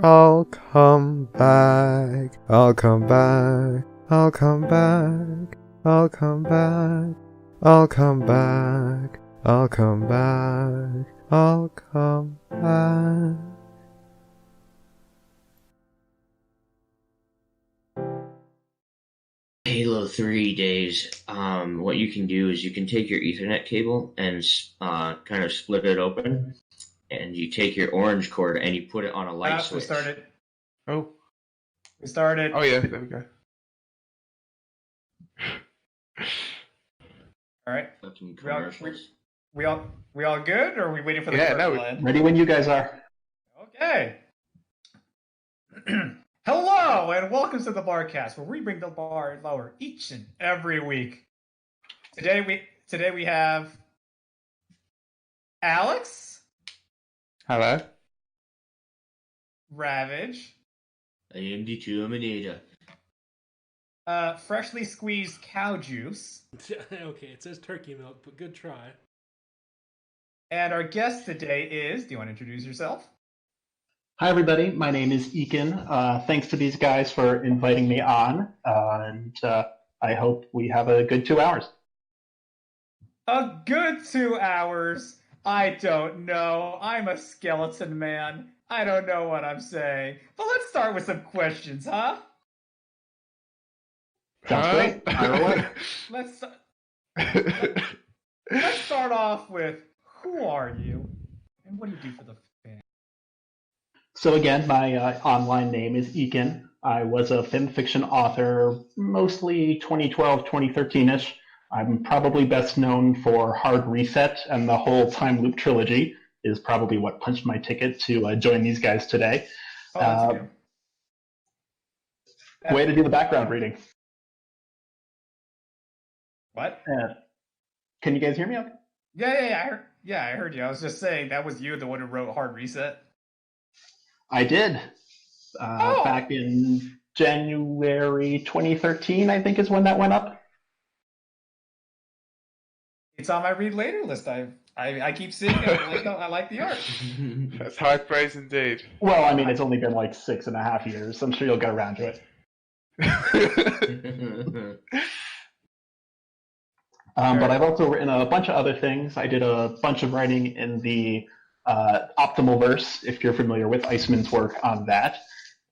I'll come back. I'll come back. I'll come back. I'll come back. I'll come back. I'll come back. I'll come back. Halo 3 days, what you can do is you can take your Ethernet cable and kind of split it open, and you take your orange cord and you put it on a light switch. We started. Oh. We started. Oh yeah, there we go. All right. Fucking commercials. We all good, or are we waiting for the Yeah, commercial no, to end? Ready when you guys are. Okay. Hello, and welcome to the Barcast, where we bring the bar lower each and every week. Today we have Alex, Hello. Ravage, I am the Terminator. freshly squeezed cow juice, Okay, it says turkey milk, but good try. and our guest today is. Do you want to introduce yourself? Hi, everybody. My name is Eakin. Thanks to these guys for inviting me on, and I hope we have a good 2 hours. A good 2 hours. I don't know. I'm a skeleton man. I don't know what I'm saying. But let's start with some questions, huh? Sounds great. Fire away. Let's start off with, who are you, and what do you do for the fans? So again, my online name is Eakin. I was a fan fiction author, mostly 2012, 2013-ish. I'm probably best known for Hard Reset, and the whole Time Loop trilogy is probably what punched my ticket to join these guys today. Oh, that's you. Way to do the background reading. What? Can you guys hear me okay? Yeah, I heard you. I was just saying that was you, the one who wrote Hard Reset. I did. Back in January 2013, I think is when that went up. It's on my read later list. I keep seeing it. I like the art. That's high praise indeed. Well, I mean, it's only been like 6.5 years. I'm sure you'll get around to it. But I've also written a bunch of other things. I did a bunch of writing in the Optimal Verse, if you're familiar with Iceman's work on that.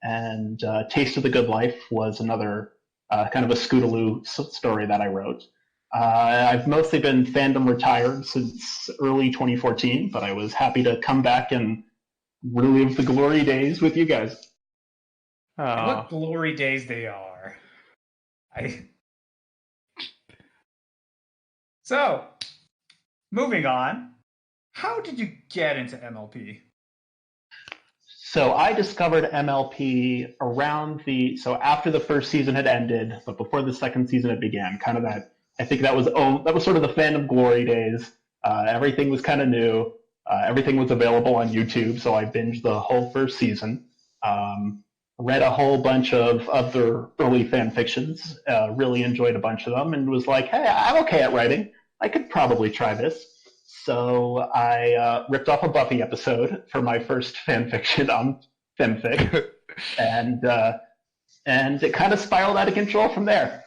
And Taste of the Good Life was another kind of a Scootaloo story that I wrote. I've mostly been fandom retired since early 2014, but I was happy to come back and relive the glory days with you guys. And what glory days they are. So, moving on, how did you get into MLP? So I discovered MLP after the first season had ended, but before the second season had began. Kind of that. I think that was sort of the fandom glory days. Everything was kind of new. Everything was available on YouTube, so I binged the whole first season. Read a whole bunch of other early fan fictions. Really enjoyed a bunch of them, and was like, "Hey, I'm okay at writing. I could probably try this." So I ripped off a Buffy episode for my first fan fiction on Femfic, and it kind of spiraled out of control from there.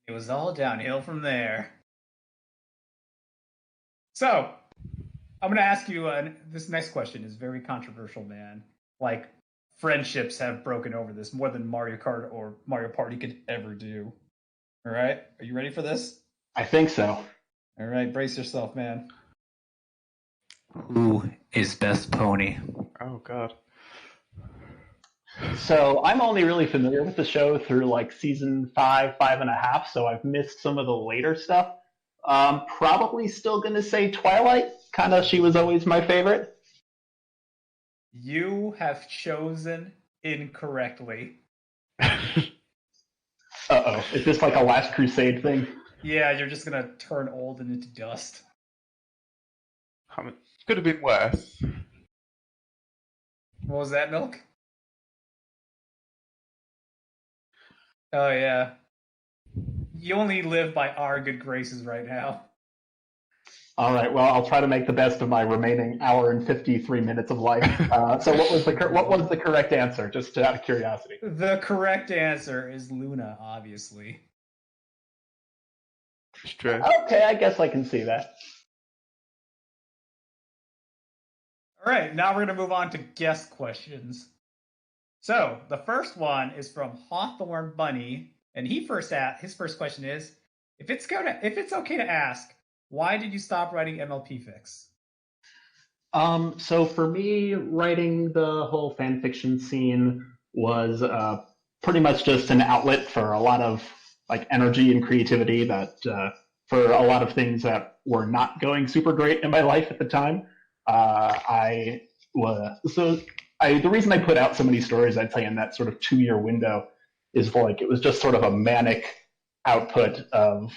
It was all downhill from there. So, I'm going to ask you, this next question is very controversial, man. Like, friendships have broken over this more than Mario Kart or Mario Party could ever do. All right? Are you ready for this? I think so. All right, brace yourself, man. Who is best pony? Oh god. So I'm only really familiar with the show through like season 5.5, so I've missed some of the later stuff. Probably still gonna say Twilight. She was always my favorite. You have chosen incorrectly. Uh-oh. Is this like a Last Crusade thing? Yeah, you're just gonna turn old and into dust. I mean, could have been worse. What was that, Milk? Oh, yeah. You only live by our good graces right now. All right. Well, I'll try to make the best of my remaining hour and 53 minutes of life. So, what was the correct answer? Just out of curiosity. The correct answer is Luna, obviously. It's true. Okay, I guess I can see that. All right, now we're going to move on to guest questions. So the first one is from Hawthorne Bunny, and his first question is, if it's okay to ask, why did you stop writing MLP fics? So for me, writing the whole fan fiction scene was pretty much just an outlet for a lot of like energy and creativity that for a lot of things that were not going super great in my life at the time. The reason I put out so many stories, I'd say, in that sort of 2-year window is like it was just sort of a manic output of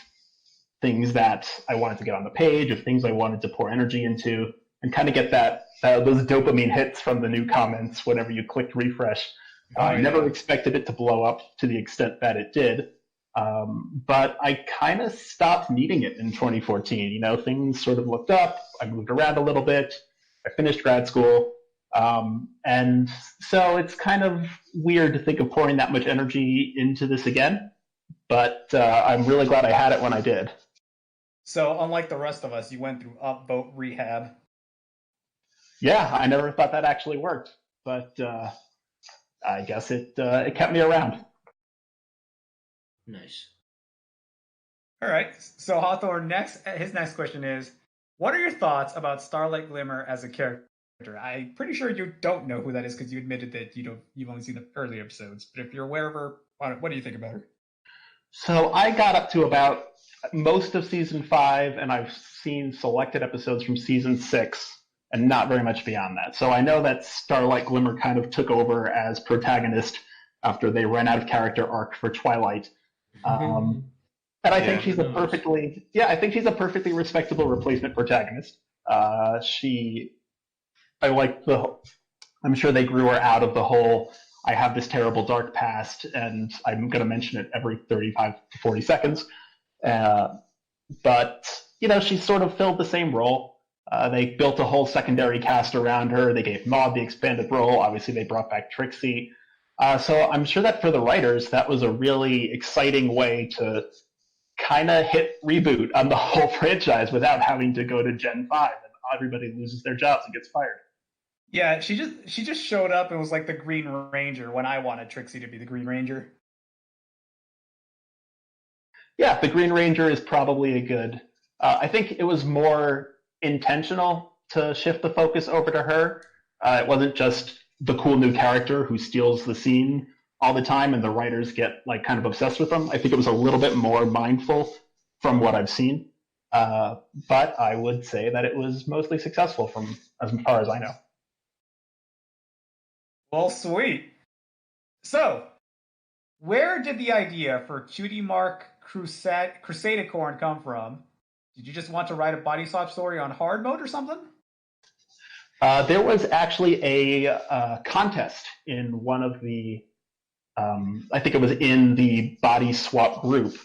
things that I wanted to get on the page, of things I wanted to pour energy into, and kind of get those dopamine hits from the new comments whenever you clicked refresh. I never expected it to blow up to the extent that it did, but I kind of stopped needing it in 2014. You know, things sort of looked up. I moved around a little bit. I finished grad school. And so it's kind of weird to think of pouring that much energy into this again, but I'm really glad I had it when I did. So unlike the rest of us, you went through upvote rehab. Yeah, I never thought that actually worked, but I guess it kept me around. Nice. All right. So Hawthorne, his next question is, what are your thoughts about Starlight Glimmer as a character? I'm pretty sure you don't know who that is because you admitted that you've only seen the early episodes. But if you're aware of her, what do you think about her? So I got up to about most of season 5, and I've seen selected episodes from season 6, and not very much beyond that. So I know that Starlight Glimmer kind of took over as protagonist after they ran out of character arc for Twilight. And I think she's a perfectly respectable replacement protagonist. I'm sure they grew her out of the whole, I have this terrible dark past, and I'm going to mention it every 35 to 40 seconds. But, you know, she sort of filled the same role. They built a whole secondary cast around her. They gave Maud the expanded role. Obviously, they brought back Trixie. So I'm sure that for the writers, that was a really exciting way to kind of hit reboot on the whole franchise without having to go to Gen 5 and everybody loses their jobs and gets fired. Yeah, she just showed up and was like the Green Ranger when I wanted Trixie to be the Green Ranger. Yeah, the Green Ranger is probably a good. I think it was more intentional to shift the focus over to her. It wasn't just the cool new character who steals the scene all the time and the writers get like kind of obsessed with them. I think it was a little bit more mindful from what I've seen. But I would say that it was mostly successful from as far as I know. Well, sweet. So, where did the idea for Cutie Mark Crusadecorn come from? Did you just want to write a body swap story on hard mode or something? There was actually a contest in one of the, I think it was in the body swap group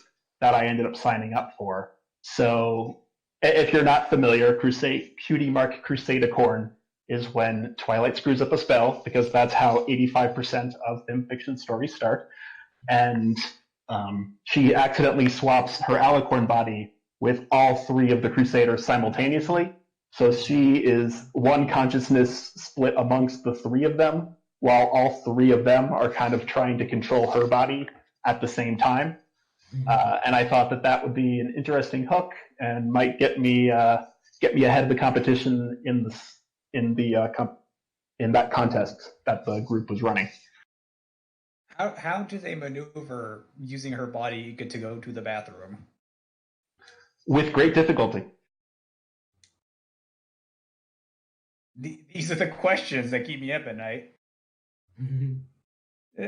that I ended up signing up for. So if you're not familiar, Cutie Mark Crusadecorn is when Twilight screws up a spell, because that's how 85% of fiction stories start. And she accidentally swaps her alicorn body with all 3 of the Crusaders simultaneously. So she is one consciousness split amongst the 3 of them, while all 3 of them are kind of trying to control her body at the same time. And I thought that would be an interesting hook and might get me ahead of the competition in that contest that the group was running. How do they maneuver using her body to go to the bathroom? With great difficulty. These are the questions that keep me up at night.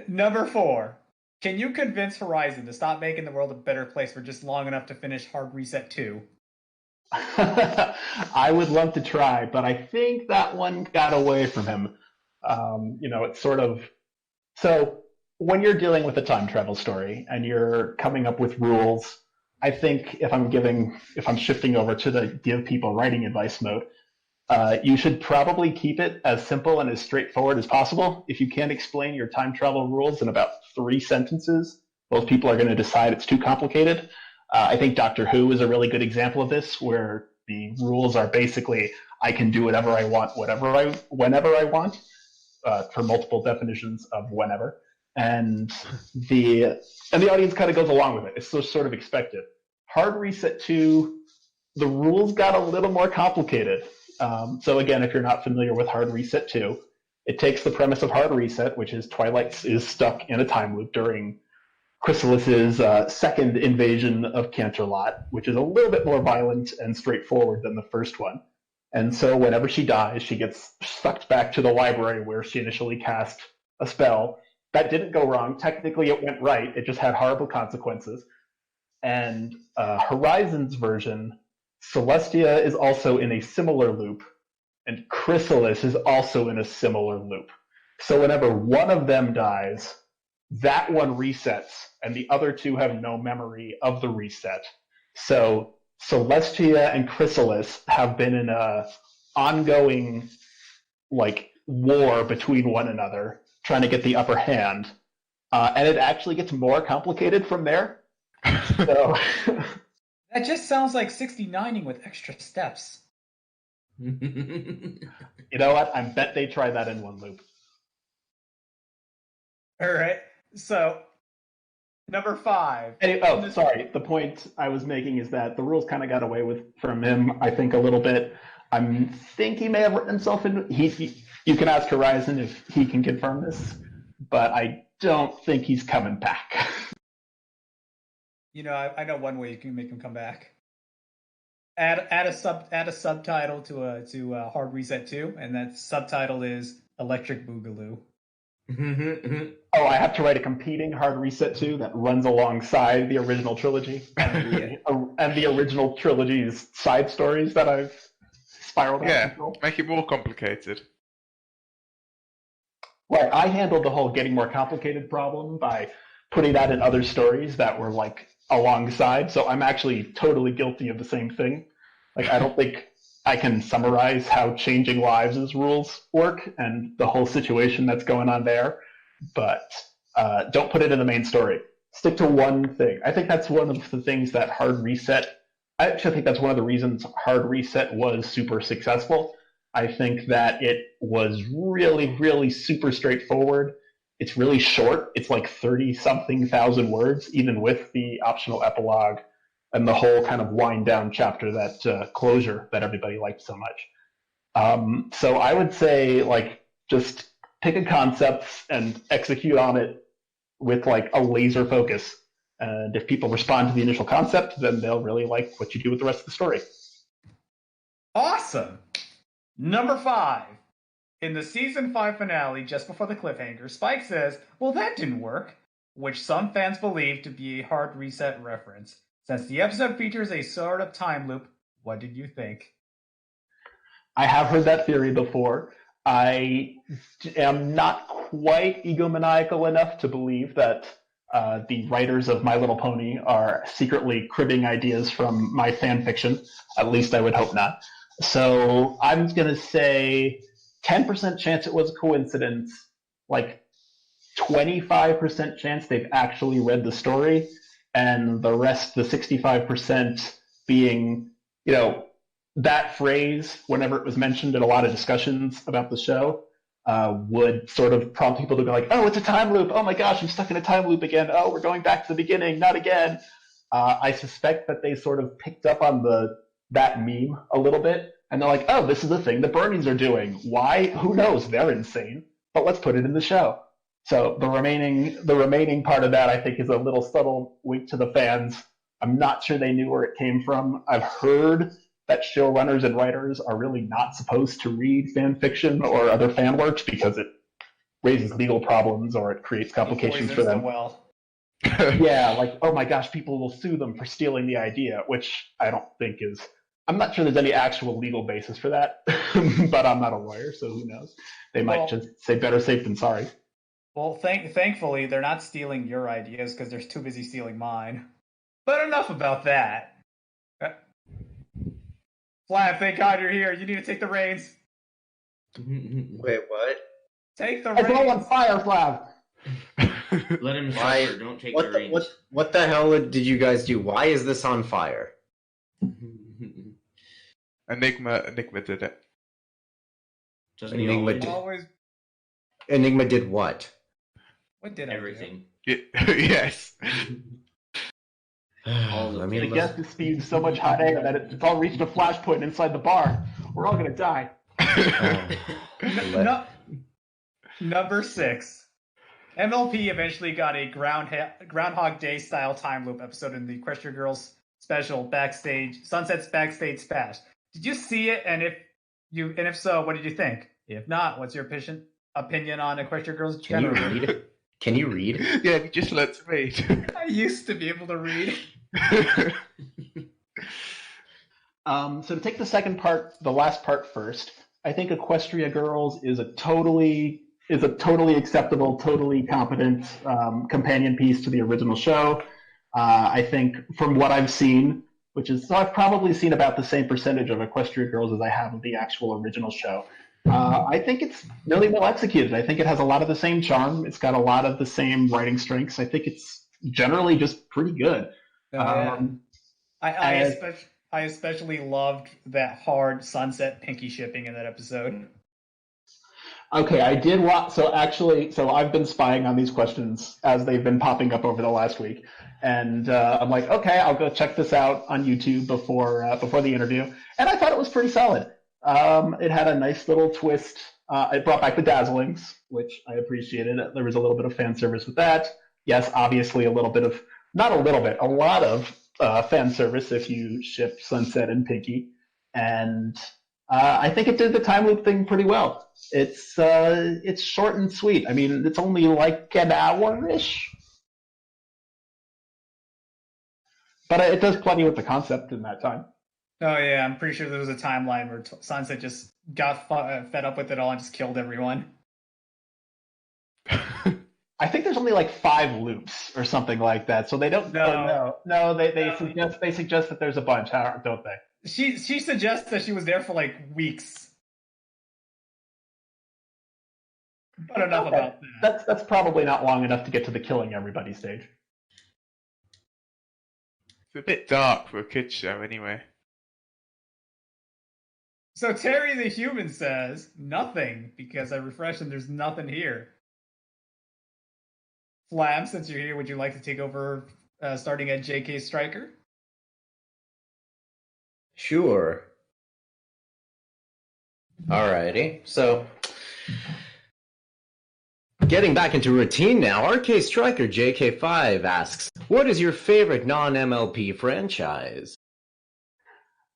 Number 4. Can you convince Horizon to stop making the world a better place for just long enough to finish Hard Reset 2? I would love to try, but I think that one got away from him. It's sort of... So when you're dealing with a time travel story and you're coming up with rules I think if I'm shifting over to the give people writing advice mode, you should probably keep it as simple and as straightforward as possible. If you can't explain your time travel rules in about 3 sentences, most people are going to decide it's too complicated. I think Doctor Who is a really good example of this, where the rules are basically I can do whatever I want, whenever I want, for multiple definitions of whenever, and the audience kind of goes along with it. It's so sort of expected. Hard Reset 2, the rules got a little more complicated. So again, if you're not familiar with Hard Reset 2, it takes the premise of Hard Reset, which is Twilight is stuck in a time loop during Chrysalis's second invasion of Canterlot, which is a little bit more violent and straightforward than the first one. And so whenever she dies, she gets sucked back to the library where she initially cast a spell. That didn't go wrong. Technically, it went right. It just had horrible consequences. And Horizon's version, Celestia is also in a similar loop, and Chrysalis is also in a similar loop. So whenever one of them dies, that one resets, and the other two have no memory of the reset. So Celestia and Chrysalis have been in a ongoing war between one another, trying to get the upper hand, and it actually gets more complicated from there. So That just sounds like 69ing with extra steps. you know what? I bet they try that in one loop. All right. So, number 5. Sorry. The point I was making is that the rules kind of got away from him, I think, a little bit. I think he may have written himself in. You can ask Horizon if he can confirm this, but I don't think he's coming back. You know, I know one way you can make him come back. Add a subtitle to Hard Reset 2, and that subtitle is Electric Boogaloo. Oh, I have to write a competing Hard Reset 2 that runs alongside the original trilogy and the original trilogy's side stories that I've spiraled out of control. Make it more complicated. Right, I handled the whole getting more complicated problem by putting that in other stories that were alongside, so I'm actually totally guilty of the same thing. I don't think I can summarize how Changing Lives' rules work and the whole situation that's going on there, but don't put it in the main story. Stick to one thing. I think that's one of the things that Hard Reset, I actually think that's one of the reasons Hard Reset was super successful. I think that it was really, really super straightforward. It's really short. It's 30-something thousand words, even with the optional epilogue and the whole kind of wind down chapter, that closure that everybody liked so much. So I would say just pick a concept and execute on it with a laser focus. And if people respond to the initial concept, then they'll really like what you do with the rest of the story. Awesome. Number 5. In the season 5 finale, just before the cliffhanger, Spike says, "Well, that didn't work," which some fans believe to be a Hard Reset reference. Since the episode features a sort of time loop, what did you think? I have heard that theory before. I am not quite egomaniacal enough to believe that the writers of My Little Pony are secretly cribbing ideas from my fan fiction. At least I would hope not. So I'm going to say 10% chance it was a coincidence, 25% chance they've actually read the story, and the rest, the 65%, being, that phrase, whenever it was mentioned in a lot of discussions about the show, would sort of prompt people to be like, "Oh, it's a time loop. Oh my gosh, I'm stuck in a time loop again. Oh, we're going back to the beginning. Not again." I suspect that they sort of picked up on that meme a little bit, and they're like, "Oh, this is the thing the Bernies are doing. Why? Who knows? They're insane. But let's put it in the show." So the remaining part of that, I think, is a little subtle wink to the fans. I'm not sure they knew where it came from. I've heard that showrunners and writers are really not supposed to read fan fiction or other fan works because it raises legal problems or it creates complications for them. Yeah, oh my gosh, people will sue them for stealing the idea, which I don't think is. I'm not sure there's any actual legal basis for that, but I'm not a lawyer, so who knows? They might just say better safe than sorry. Well, thankfully, they're not stealing your ideas because they're too busy stealing mine. But enough about that. Flav, thank God you're here. You need to take the reins. Wait, what? Take the It's all on reins. fire, Flav. Let him Why- suffer. Don't take What the the, reins. what the hell did you guys do? Why is this on fire? Enigma did it. Doesn't he Enigma always? did- Always. Enigma did what? What did I do? Everything. Yes. All the Let me The things. look. guest has spewed so much hot air that it's all reached a flashpoint inside the bar. We're all gonna die. No, number 6. MLP eventually got a Groundhog Day style time loop episode in the Equestria Girls special backstage Sunset's backstage splash. Did you see it? And if so, what did you think? If not, what's your opinion on Equestria Girls Can you generally? read? Can you read? Yeah, you just learned to read. I used to be able to read. So to take the last part first, I think Equestria Girls is a totally acceptable, totally competent companion piece to the original show. I think from what I've seen, so I've probably seen about the same percentage of Equestria Girls as I have of the actual original show. I think it's really well executed. I think it has a lot of the same charm. It's got a lot of the same writing strengths. I think it's generally just pretty good. I especially loved that hard Sunset Pinky shipping in that episode. Okay, I did watch. So I've been spying on these questions as they've been popping up over the last week, and I'm like, okay, I'll go check this out on YouTube before the interview, and I thought it was pretty solid. It had a nice little twist. It brought back the Dazzlings, which I appreciated. There was a little bit of fan service with that. Yes, obviously a lot of fan service if you ship Sunset and Pinky, and I think it did the time loop thing pretty well. It's short and sweet. I mean, it's only like an hour-ish, but it does plenty with the concept in that time. Oh yeah, I'm pretty sure there was a timeline where Sunset just got fed up with it all and just killed everyone. I think there's only like 5 loops or something like that, so they don't. No, they suggest that there's a bunch, don't they? She suggests that she was there for like weeks. But enough about that. That's probably not long enough to get to the killing everybody stage. It's a bit dark for a kids show, anyway. So Terry the Human says nothing because I refreshed and there's nothing here. Flam, since you're here, would you like to take over starting at JK Striker? Sure. Alrighty. So, getting back into routine now, RK Striker JK5 asks, what is your favorite non-MLP franchise?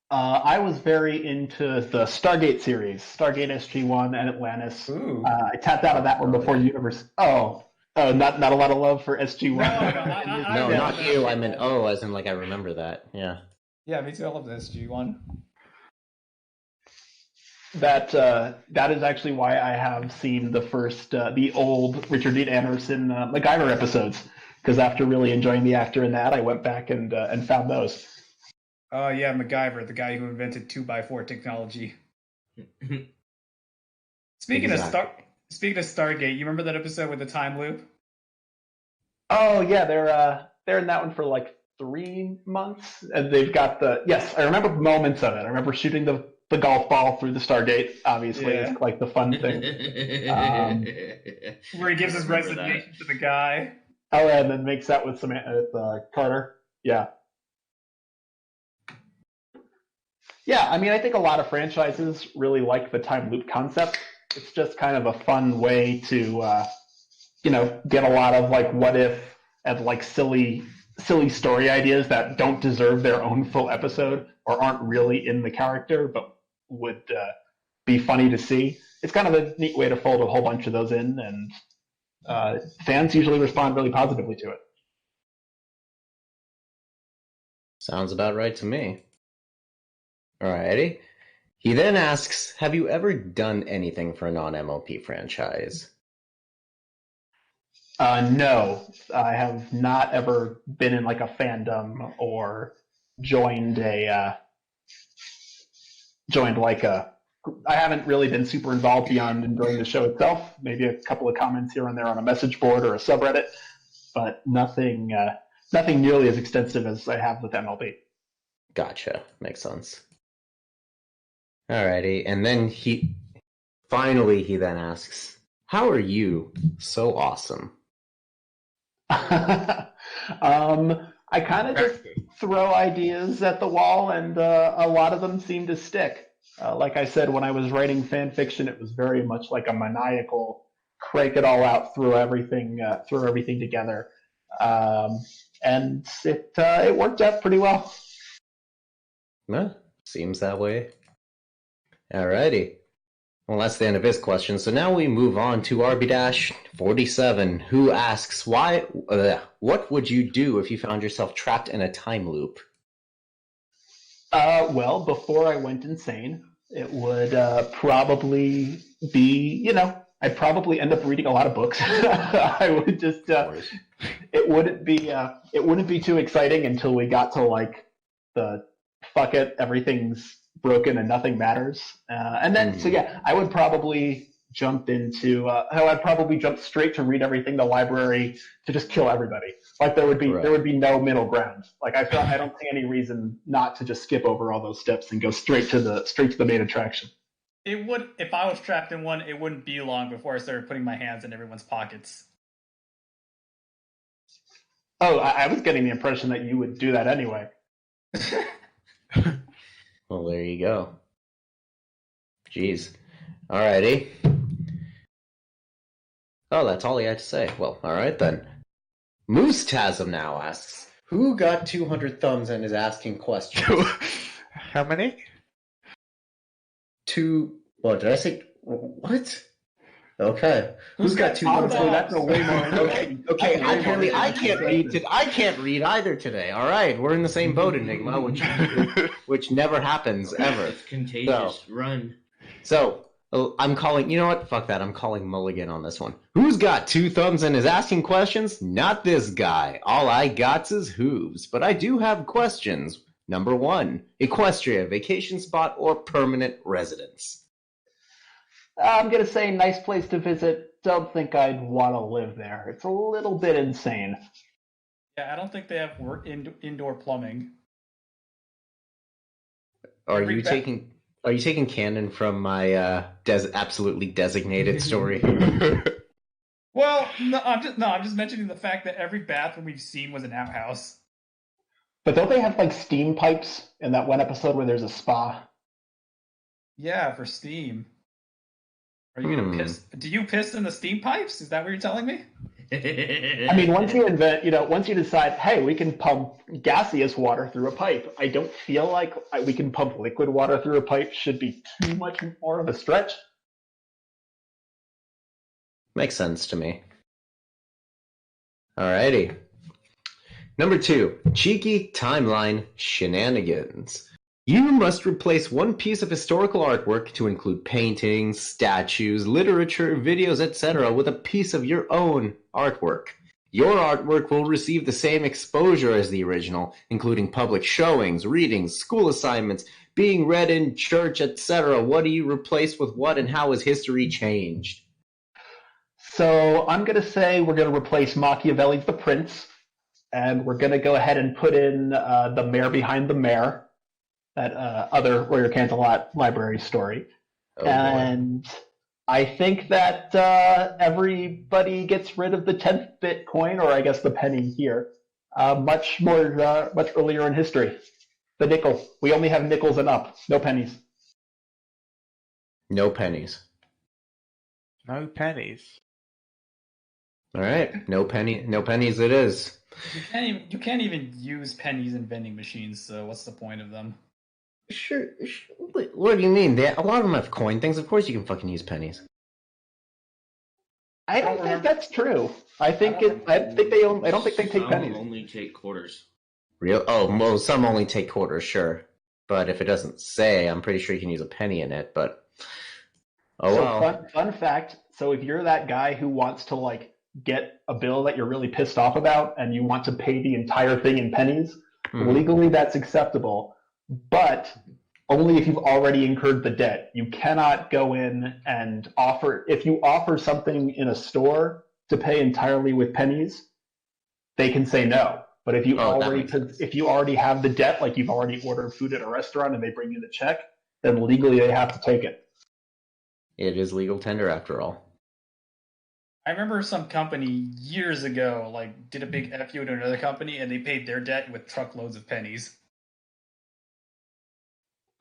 I was very into the Stargate series, Stargate SG-1 and Atlantis. Ooh. I tapped out of that one before Universe. Oh, not a lot of love for SG-1. No, not you. I meant as in like I remember that. Yeah. Yeah, me too. I love the SG-1. That is actually why I have seen the old Richard Dean Anderson MacGyver episodes, because after really enjoying the actor in that, I went back and found those. Oh yeah, MacGyver, the guy who invented 2x4 technology. Speaking of Stargate, you remember that episode with the time loop? Oh yeah, they're in that one for like 3 months, and they've got I remember moments of it. I remember shooting the golf ball through the Stargate. Obviously, It's like the fun thing. Where he gives his resignation to the guy. Oh, and then makes out with Carter. Yeah. Yeah, I mean, I think a lot of franchises really like the time loop concept. It's just kind of a fun way to, get a lot of like what if and like silly story ideas that don't deserve their own full episode or aren't really in the character, but would be funny to see. It's kind of a neat way to fold a whole bunch of those in, and fans usually respond really positively to it. Sounds about right to me. Alrighty. He then asks, have you ever done anything for a non-MLP franchise? No, I have not ever been in like a fandom or joined joined like a. I haven't really been super involved beyond enjoying the show itself. Maybe a couple of comments here and there on a message board or a subreddit, but nothing nearly as extensive as I have with MLB. Gotcha. Makes sense. Alrighty, and then he then asks, "How are you so awesome?" I kind of just throw ideas at the wall, and a lot of them seem to stick. Like I said, when I was writing fan fiction, it was very much like a maniacal crank it all out, throw everything together, and it worked out pretty well. Well, seems that way. Alrighty. Well, that's the end of his question. So now we move on to RB-47, who asks, what would you do if you found yourself trapped in a time loop? Well, before I went insane, it would probably be, I'd probably end up reading a lot of books. I would just, it wouldn't be too exciting until we got to like the fuck it, everything's broken and nothing matters. And then, so yeah, I would probably jump straight to read everything in the library to just kill everybody. Like there would be no middle ground. Like I don't see any reason not to just skip over all those steps and go straight to the main attraction. It would, if I was trapped in one, it wouldn't be long before I started putting my hands in everyone's pockets. Oh, I was getting the impression that you would do that anyway. Well, there you go. Jeez. Alrighty. Oh, that's all he had to say. Well, alright then. Moose-tasm now asks, who got 200 thumbs and is asking questions? How many? What did I say? What? Okay. Who's got 2 thumbs? That's a way more. Okay. Apparently, I can't read. I can't read either today. All right, we're in the same boat, Enigma, which never happens ever. It's contagious. Run. So I'm calling. You know what? Fuck that. I'm calling Mulligan on this one. Who's got 2 thumbs and is asking questions? Not this guy. All I got is hooves, but I do have questions. Number 1, Equestria, vacation spot or permanent residence? I'm going to say nice place to visit. Don't think I'd want to live there. It's a little bit insane. Yeah, I don't think they have indoor plumbing. Are you taking canon from my absolutely designated story? Well, I'm just mentioning the fact that every bathroom we've seen was an outhouse. But don't they have like steam pipes in that one episode where there's a spa? Yeah, for steam. Are you gonna piss? Do you piss in the steam pipes? Is that what you're telling me? I mean, once you decide, hey, we can pump gaseous water through a pipe, I don't feel like we can pump liquid water through a pipe should be too much more of a stretch. Makes sense to me. Alrighty. Number 2, cheeky timeline shenanigans. You must replace one piece of historical artwork to include paintings, statues, literature, videos, etc. with a piece of your own artwork. Your artwork will receive the same exposure as the original, including public showings, readings, school assignments, being read in church, etc. What do you replace with what, and how is history changed? So I'm going to say we're going to replace Machiavelli's The Prince, and we're going to go ahead and put in The Mayor Behind the Mayor, that other Royer Cantalot library story. Oh, and boy. I think that everybody gets rid of the 10th Bitcoin, or I guess the penny here, much earlier in history. The nickel. We only have nickels and up, no pennies. No pennies. No pennies. All right, no pennies it is. You can't even use pennies in vending machines, so what's the point of them? Sure. What do you mean? A lot of them have coin things. Of course you can fucking use pennies. I don't think that's true. I don't think they take pennies. Some only take quarters. Real? Oh, well, some only take quarters, sure. But if it doesn't say, I'm pretty sure you can use a penny in it. But Fun fact. So if you're that guy who wants to like get a bill that you're really pissed off about and you want to pay the entire thing in pennies, Mhm. legally that's acceptable, but only if you've already incurred the debt. You cannot go in and if you offer something in a store to pay entirely with pennies, they can say no. But if you already have the debt, like you've already ordered food at a restaurant and they bring you the check, then legally they have to take it. It is legal tender after all. I remember some company years ago like did a big FU to another company and they paid their debt with truckloads of pennies.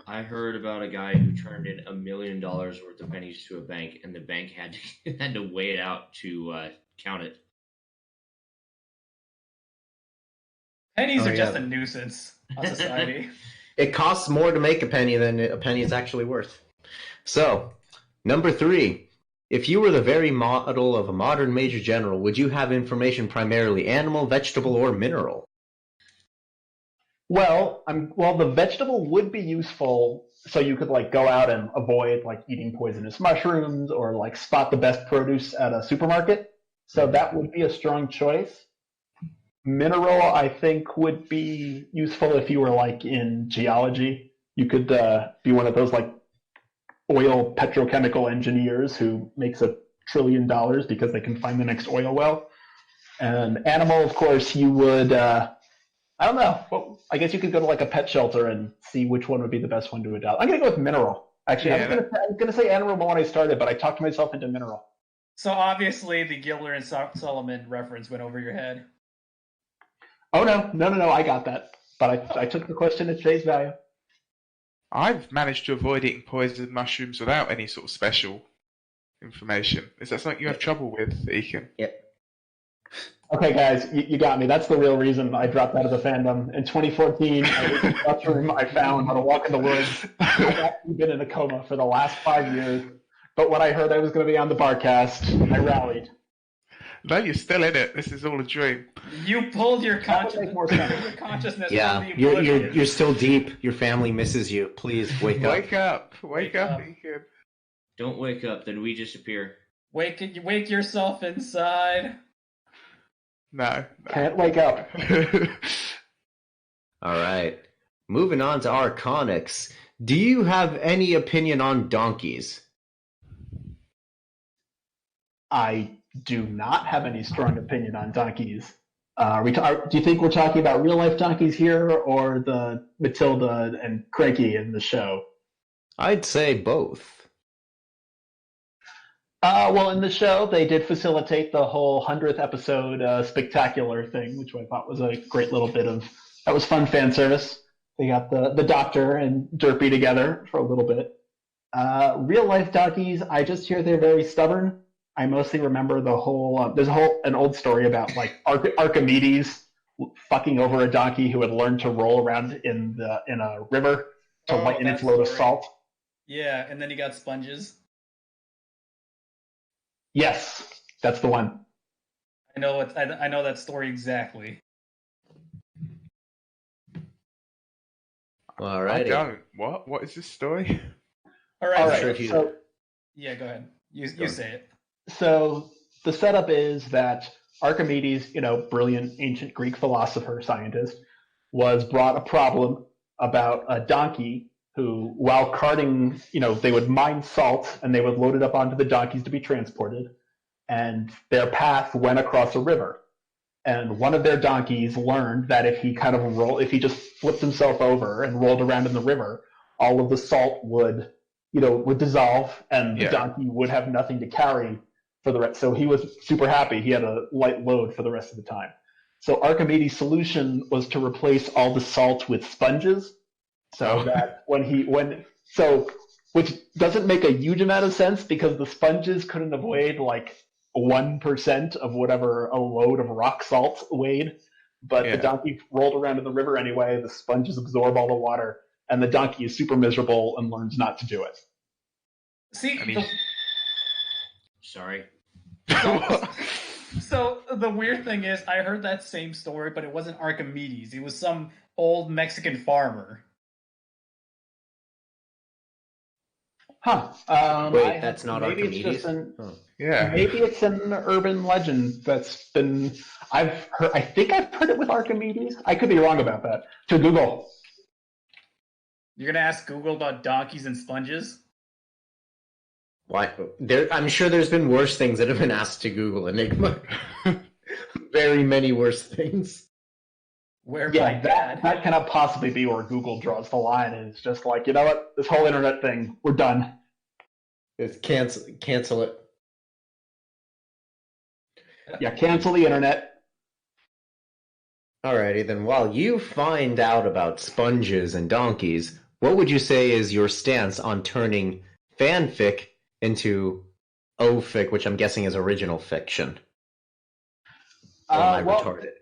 I heard about a guy who turned in $1 million worth of pennies to a bank, and the bank had to weigh it out to count it. Pennies Oh, are just yeah. a nuisance on society. It costs more to make a penny than a penny is actually worth. So, number 3. If you were the very model of a modern major general, would you have information primarily animal, vegetable, or mineral? Well, the vegetable would be useful, so you could like go out and avoid like eating poisonous mushrooms or like spot the best produce at a supermarket. So that would be a strong choice. Mineral, I think, would be useful if you were like in geology. You could be one of those like oil petrochemical engineers who makes $1 trillion because they can find the next oil well. And animal, of course, you would. I don't know. Well, I guess you could go to like a pet shelter and see which one would be the best one to adopt. I'm going to go with mineral. Actually, Yeah, I was going to say animal when I started, but I talked myself into mineral. So obviously the Gilder and Solomon reference went over your head. Oh, no, I got that. But I took the question at face value. I've managed to avoid eating poisoned mushrooms without any sort of special information. Is that something you have trouble with, Eakin? Yep. Okay, guys, you got me. That's the real reason I dropped out of the fandom. In 2014, I was in the bathroom. I found How to Walk in the Woods. I've actually been in a coma for the last 5 years. But when I heard I was going to be on the Barcast, I rallied. No, you're still in it. This is all a dream. You pulled your That would make more sense. consciousness Yeah, from the you're oblivion. you're still deep. Your family misses you. Please wake up. Wake up, Wake up. Eakin. Don't wake up, then we disappear. Wake yourself inside. No. Can't wake up. All right. Moving on to Arconics. Do you have any opinion on donkeys? I do not have any strong opinion on donkeys. Do you think we're talking about real life donkeys here, or the Matilda and Cranky in the show? I'd say both. Well, in the show, they did facilitate the whole 100th episode spectacular thing, which I thought was a great little bit of. That was fun fan service. They got the Doctor and Derpy together for a little bit. Real life donkeys, I just hear they're very stubborn. I mostly remember the whole. There's an old story about like Archimedes fucking over a donkey who had learned to roll around in a river to lighten its load of salt. Yeah, and then he got sponges. Yes, that's the one. I know that story exactly. All right. I don't. What? What is this story? All right. All right. sure if you- So, Yeah, go ahead. You say it. so the setup is that Archimedes, brilliant ancient Greek philosopher, scientist, was brought a problem about a donkey who, while carting, they would mine salt and they would load it up onto the donkeys to be transported, and their path went across a river. And one of their donkeys learned that if he just flipped himself over and rolled around in the river, all of the salt would dissolve, and the donkey would have nothing to carry for the rest. So he was super happy. He had a light load for the rest of the time. So Archimedes' solution was to replace all the salt with sponges, so that which doesn't make a huge amount of sense because the sponges couldn't have weighed like 1% of whatever a load of rock salt weighed. But the donkey rolled around in the river anyway. The sponges absorb all the water, and the donkey is super miserable and learns not to do it. See, Sorry. So the weird thing is, I heard that same story, but it wasn't Archimedes. It was some old Mexican farmer. Huh. Wait, that's not maybe Archimedes? It's just an, Oh. Yeah. Maybe it's an urban legend that's been. I've heard. I think I've heard it with Archimedes. I could be wrong about that. To Google. You're gonna ask Google about donkeys and sponges? Why? I'm sure there's been worse things that have been asked to Google Enigma. Very many worse things. Where my Yeah, dad? that cannot possibly be where Google draws the line. It's just like, you know what? This whole internet thing, we're done. It's cancel it. Yeah, cancel the internet. Alrighty, then while you find out about sponges and donkeys, what would you say is your stance on turning fanfic into OFIC, which I'm guessing is original fiction? Or am I retarded?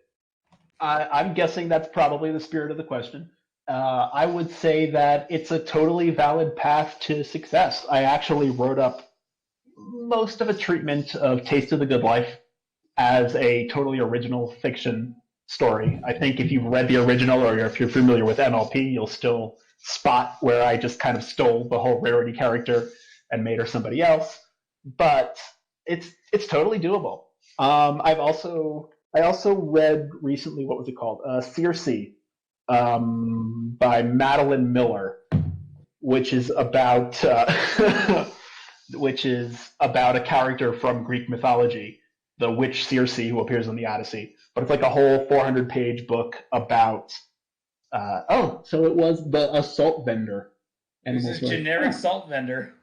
I'm guessing that's probably the spirit of the question. I would say that it's a totally valid path to success. I actually wrote up most of a treatment of Taste of the Good Life as a totally original fiction story. I think if you've read the original or if you're familiar with MLP, you'll still spot where I just kind of stole the whole Rarity character and made her somebody else. But it's totally doable. I also read recently, what was it called? Circe, by Madeline Miller, which is about a character from Greek mythology, the witch Circe, who appears in the Odyssey. But it's like a whole 400-page book about. So it was a salt vendor. This is generic salt vendor.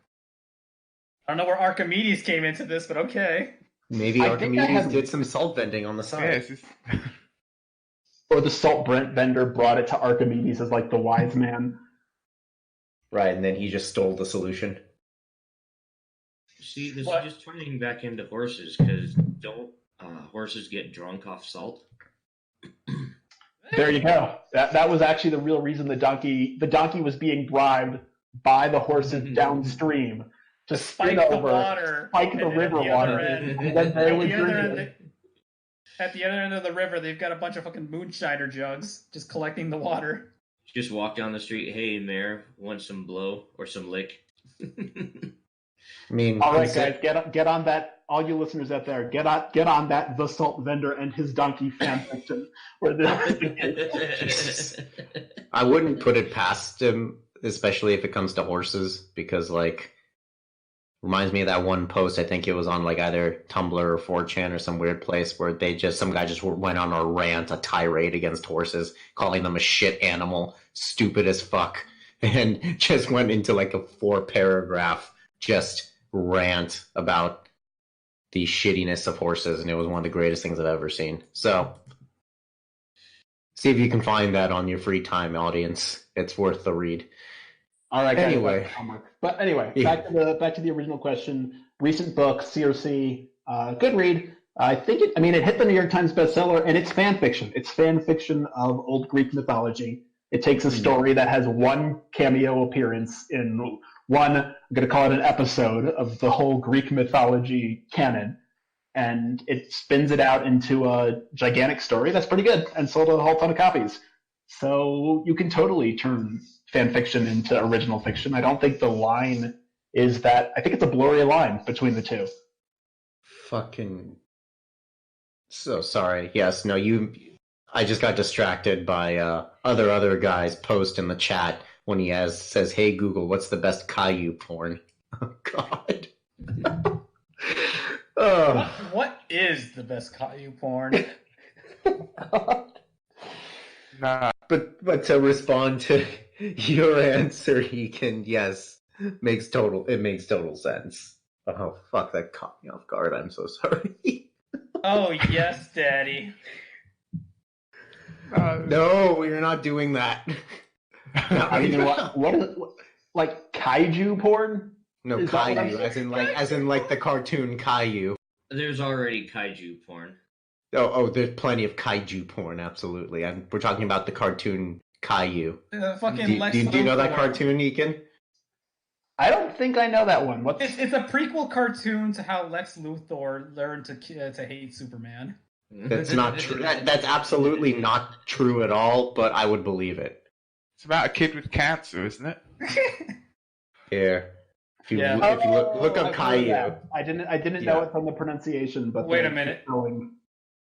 I don't know where Archimedes came into this, but okay. Maybe Archimedes did some salt vending on the side. Yeah, or the salt vendor brought it to Archimedes as like the wise man. Right, and then he just stole the solution. See, this is just turning back into horses, because don't horses get drunk off salt? There you go. That was actually the real reason the donkey was being bribed by the horses downstream to spike the water, spike the river water, and then they would drink it. At the other end of the river, they've got a bunch of fucking moonshiner jugs just collecting the water. Just walk down the street. Hey, Mayor, want some blow or some lick? I mean, all right, guys, get on that. All you listeners out there, get on that. The Salt Vendor and His Donkey fan fiction. I wouldn't put it past him, especially if it comes to horses, because reminds me of that one post. I think it was on either Tumblr or 4chan or some weird place where some guy just went on a rant, a tirade against horses, calling them a shit animal, stupid as fuck, and just went into a 4-paragraph just rant about the shittiness of horses, and it was one of the greatest things I've ever seen. So, see if you can find that on your free time, audience. It's worth the read. All right, guys, anyway. But anyway, back to the original question. Recent book, Circe, good read. I think it hit the New York Times bestseller, and it's fan fiction. It's fan fiction of old Greek mythology. It takes a story that has one cameo appearance in one, I'm going to call it an episode of the whole Greek mythology canon, and it spins it out into a gigantic story that's pretty good and sold a whole ton of copies. So you can totally turn fan fiction into original fiction. I don't think the line is that. I think it's a blurry line between the two. Fucking. So sorry. Yes, no, I just got distracted by other guy's post in the chat when he says, "Hey Google, what's the best Caillou porn?" Oh God. What is the best Caillou porn? Nah. But to respond to your answer, yes, makes total sense. Oh fuck, that caught me off guard. I'm so sorry. Oh yes, Daddy. No, you're not doing that. I mean, what is like kaiju porn? No, Caillou, as in the cartoon Caillou. There's already kaiju porn. Oh, there's plenty of kaiju porn. Absolutely, we're talking about the cartoon Caillou. Fucking do you know that cartoon, Eakin? I don't think I know that one. It's a prequel cartoon to how Lex Luthor learned to hate Superman. That's not true. That's absolutely not true at all. But I would believe it. It's about a kid with cancer, isn't it? Yeah. If you Yeah. if you look up I've heard Caillou, that. I didn't know it from the pronunciation, but Wait the a minute. spelling-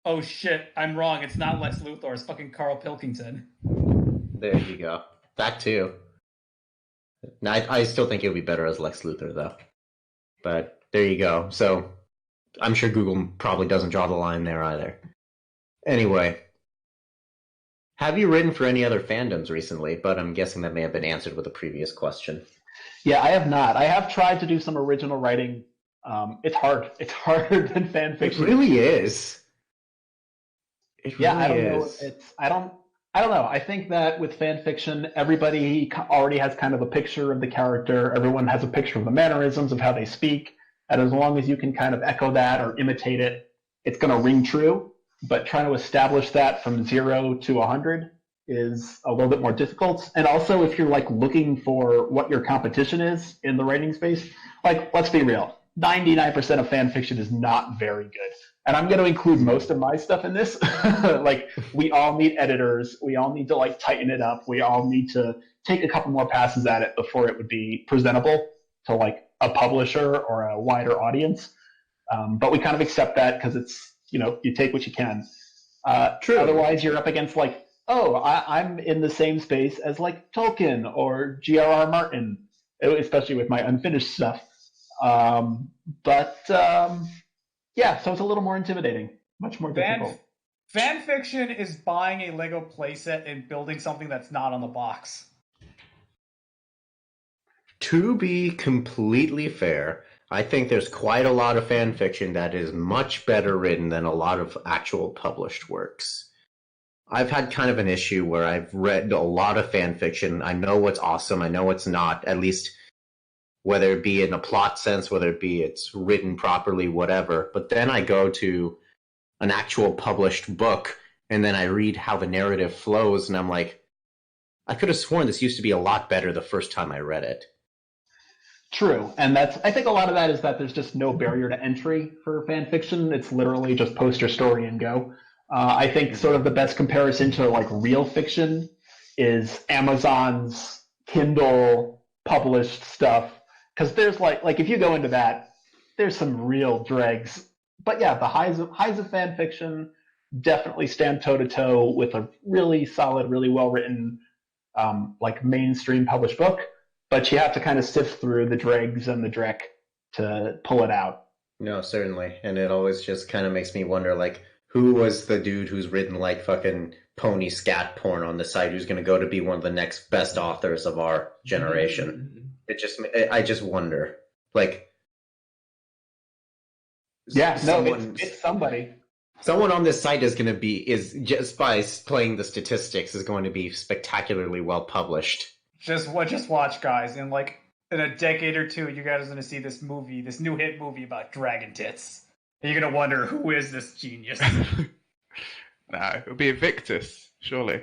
Oh shit, I'm wrong. It's not Lex Luthor. It's fucking Carl Pilkington. there you go. That too. Now, I still think it would be better as Lex Luthor, though. But there you go. So I'm sure Google probably doesn't draw the line there either. Anyway, have you written for any other fandoms recently? But I'm guessing that may have been answered with a previous question. Yeah, I have not. I have tried to do some original writing. It's hard. It's harder than fan It fiction. really is. It Yeah, I really don't know. is. I don't know. I think that with fan fiction, everybody already has kind of a picture of the character. Everyone has a picture of the mannerisms of how they speak, and as long as you can kind of echo that or imitate it, it's going to ring true. But trying to establish that from 0 to 100 is a little bit more difficult. And also, if you're like looking for what your competition is in the writing space, like let's be real, 99% of fan fiction is not very good. And I'm going to include most of my stuff in this. Like, we all need editors. We all need to like tighten it up. We all need to take a couple more passes at it before it would be presentable to like a publisher or a wider audience. But we kind of accept that because it's, you take what you can. True. Otherwise, you're up against like, oh, I'm in the same space as like Tolkien or G.R.R. Martin, especially with my unfinished stuff. Yeah, so it's a little more intimidating, much more difficult. Fan fiction is buying a Lego playset and building something that's not on the box. To be completely fair, I think there's quite a lot of fan fiction that is much better written than a lot of actual published works. I've had kind of an issue where I've read a lot of fan fiction. I know what's awesome. I know what's not, at least whether it be in a plot sense, whether it be it's written properly, whatever. But then I go to an actual published book, and then I read how the narrative flows, and I'm like, I could have sworn this used to be a lot better the first time I read it. True, and I think a lot of that is that there's just no barrier to entry for fan fiction. It's literally just post your story and go. I think sort of the best comparison to like real fiction is Amazon's Kindle published stuff, because there's like if you go into that, there's some real dregs. But yeah, the highs of fan fiction definitely stand toe to toe with a really solid, really well written, like mainstream published book. But you have to kind of sift through the dregs and the dreck to pull it out. No, certainly. And it always just kind of makes me wonder, like, who was the dude who's written, like, fucking pony scat porn on the site who's going to go to be one of the next best authors of our generation? I just wonder. Like, yeah, it's somebody. Someone on this site is just by playing the statistics, is going to be spectacularly well published. Just watch, guys. In a decade or two, you guys are going to see this new hit movie about dragon tits. And you're going to wonder, who is this genius? No, it'll be Invictus, surely.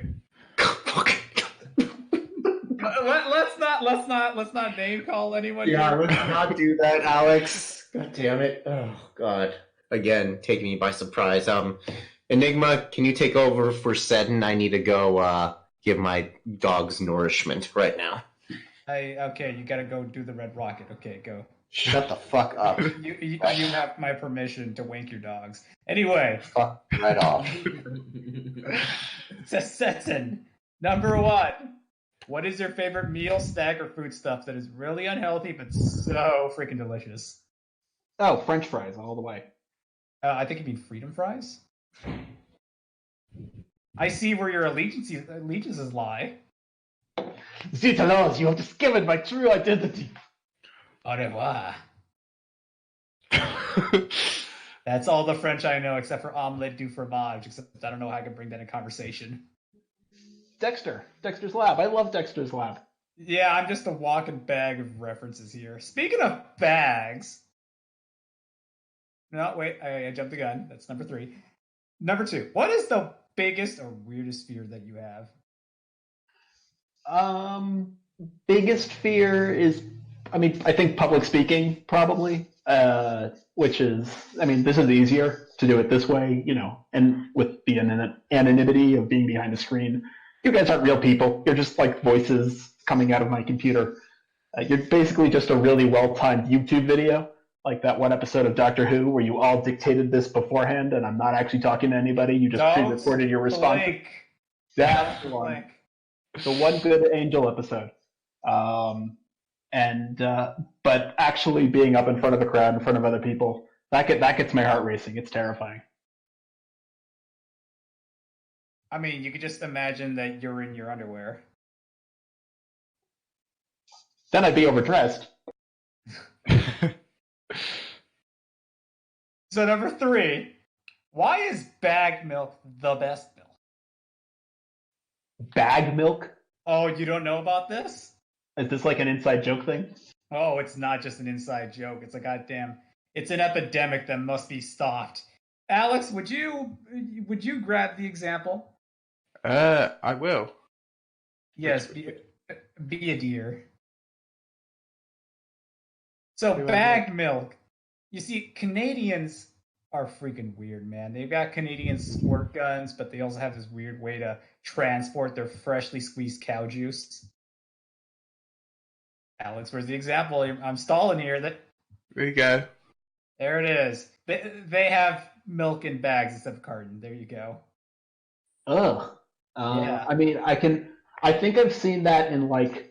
Let's not name call anyone. Yeah, here. let's not do that, Alex. God damn it. Oh, God. Again, taking me by surprise. Enigma, can you take over for Seddon? I need to go give my dogs nourishment right now. Okay, you gotta go do the red rocket. Okay, go. Shut the fuck up. You have my permission to wink your dogs. Anyway. Fuck right off. Seddon, number 1. What is your favorite meal, snack, or food stuff that is really unhealthy but so freaking delicious? Oh, French fries all the way. I think you mean freedom fries? I see where your allegiances lie. Zut alors, you have discovered my true identity. Au revoir. That's all the French I know, except for omelette du fromage, except I don't know how I can bring that in conversation. Dexter's Lab. I love Dexter's Lab. Yeah, I'm just a walking bag of references here. Speaking of bags... No, wait, I jumped the gun. That's number 3. Number 2, what is the biggest or weirdest fear that you have? Biggest fear is, I think public speaking, probably, which is, this is easier to do it this way, and with the anonymity of being behind a screen. You guys aren't real people. You're just like voices coming out of my computer. You're basically just a really well-timed YouTube video, like that one episode of Doctor Who where you all dictated this beforehand, and I'm not actually talking to anybody. You just pre-recorded your response. That's the one. The one good Angel episode. But actually being up in front of a crowd, in front of other people, that gets my heart racing. It's terrifying. I mean, you could just imagine that you're in your underwear. Then I'd be overdressed. So number 3, why is bagged milk the best milk? Bag milk? Oh, you don't know about this? Is this like an inside joke thing? Oh, it's not just an inside joke. It's it's an epidemic that must be stopped. Alex, would you grab the example? I will. Yes, be a dear. So bagged milk. You see, Canadians are freaking weird, man. They've got Canadian squirt guns, but they also have this weird way to transport their freshly squeezed cow juice. Alex, where's the example? I'm stalling here. There you go. There it is. They have milk in bags instead of carton. There you go. Ugh. Yeah. I mean, I think I've seen that in like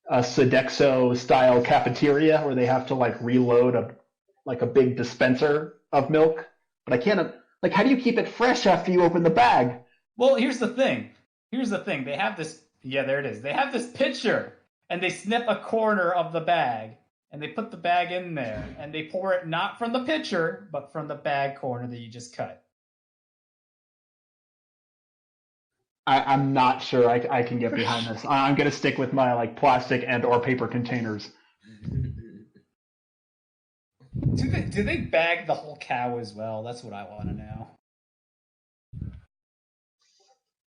a Sodexo style cafeteria where they have to like reload a big dispenser of milk. But I can't, like, how do you keep it fresh after you open the bag? Well, here's the thing. They have this, yeah, there it is. They have this pitcher, and they snip a corner of the bag, and they put the bag in there, and they pour it not from the pitcher, but from the bag corner that you just cut. I'm not sure I can get behind this. I'm going to stick with my like plastic and or paper containers. Do they bag the whole cow as well? That's what I want to know.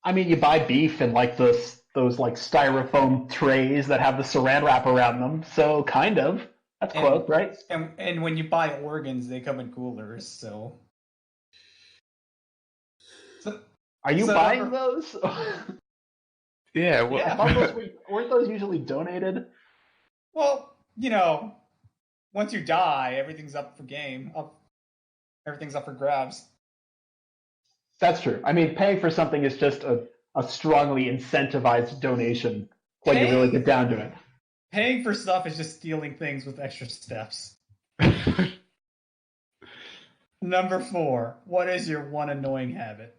I mean, you buy beef in like those like styrofoam trays that have the saran wrap around them, so kind of. That's close, right? And when you buy organs, they come in coolers, so are you buying those? Yeah. Well, yeah, weren't those usually donated? Well, you know, once you die, everything's up for everything's up for grabs. That's true. I mean, paying for something is just a strongly incentivized donation when you really get down to it. Paying for stuff is just stealing things with extra steps. Number 4, what is your one annoying habit?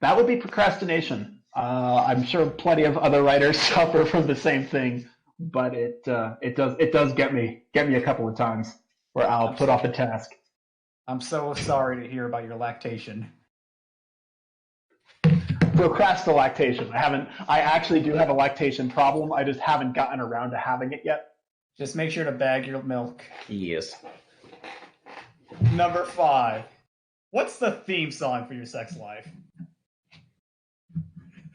That would be procrastination. I'm sure plenty of other writers suffer from the same thing, but it does get me a couple of times where I'll put off a task. I'm so sorry to hear about your lactation. Procrastination. I actually do have a lactation problem. I just haven't gotten around to having it yet. Just make sure to bag your milk. Yes. Number 5. What's the theme song for your sex life?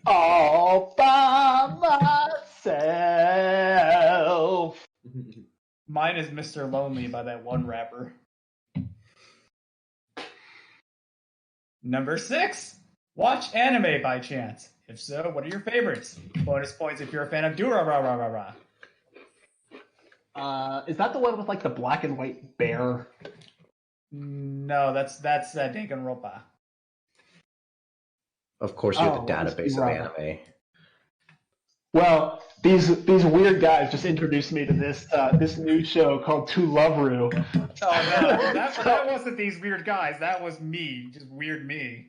All by myself. Mine is Mr. Lonely by that one rapper. Number 6. Watch anime by chance. If so, what are your favorites? Bonus points if you're a fan of Durarara. Is that the one with like the black and white bear? No, that's Danganronpa. Of course, you have the database of anime. Well, these weird guys just introduced me to this new show called To Love-Ru. Oh no, that wasn't these weird guys. That was me, just weird me.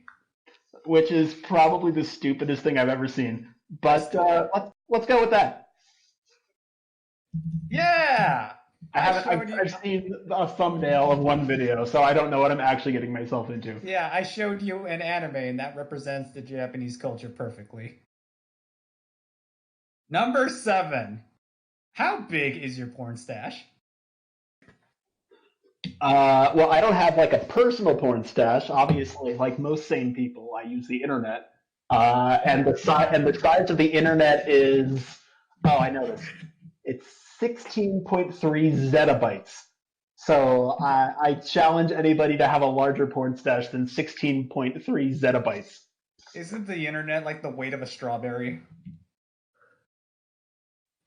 Which is probably the stupidest thing I've ever seen. But let's go with that. Yeah. I've seen a thumbnail of one video, so I don't know what I'm actually getting myself into. Yeah, I showed you an anime, and that represents the Japanese culture perfectly. Number 7. How big is your porn stash? Well, I don't have like a personal porn stash. Obviously, like most sane people, I use the internet. And the size of the internet is I know this. It's 16.3 zettabytes. So I challenge anybody to have a larger porn stash than 16.3 zettabytes. Isn't the internet like the weight of a strawberry?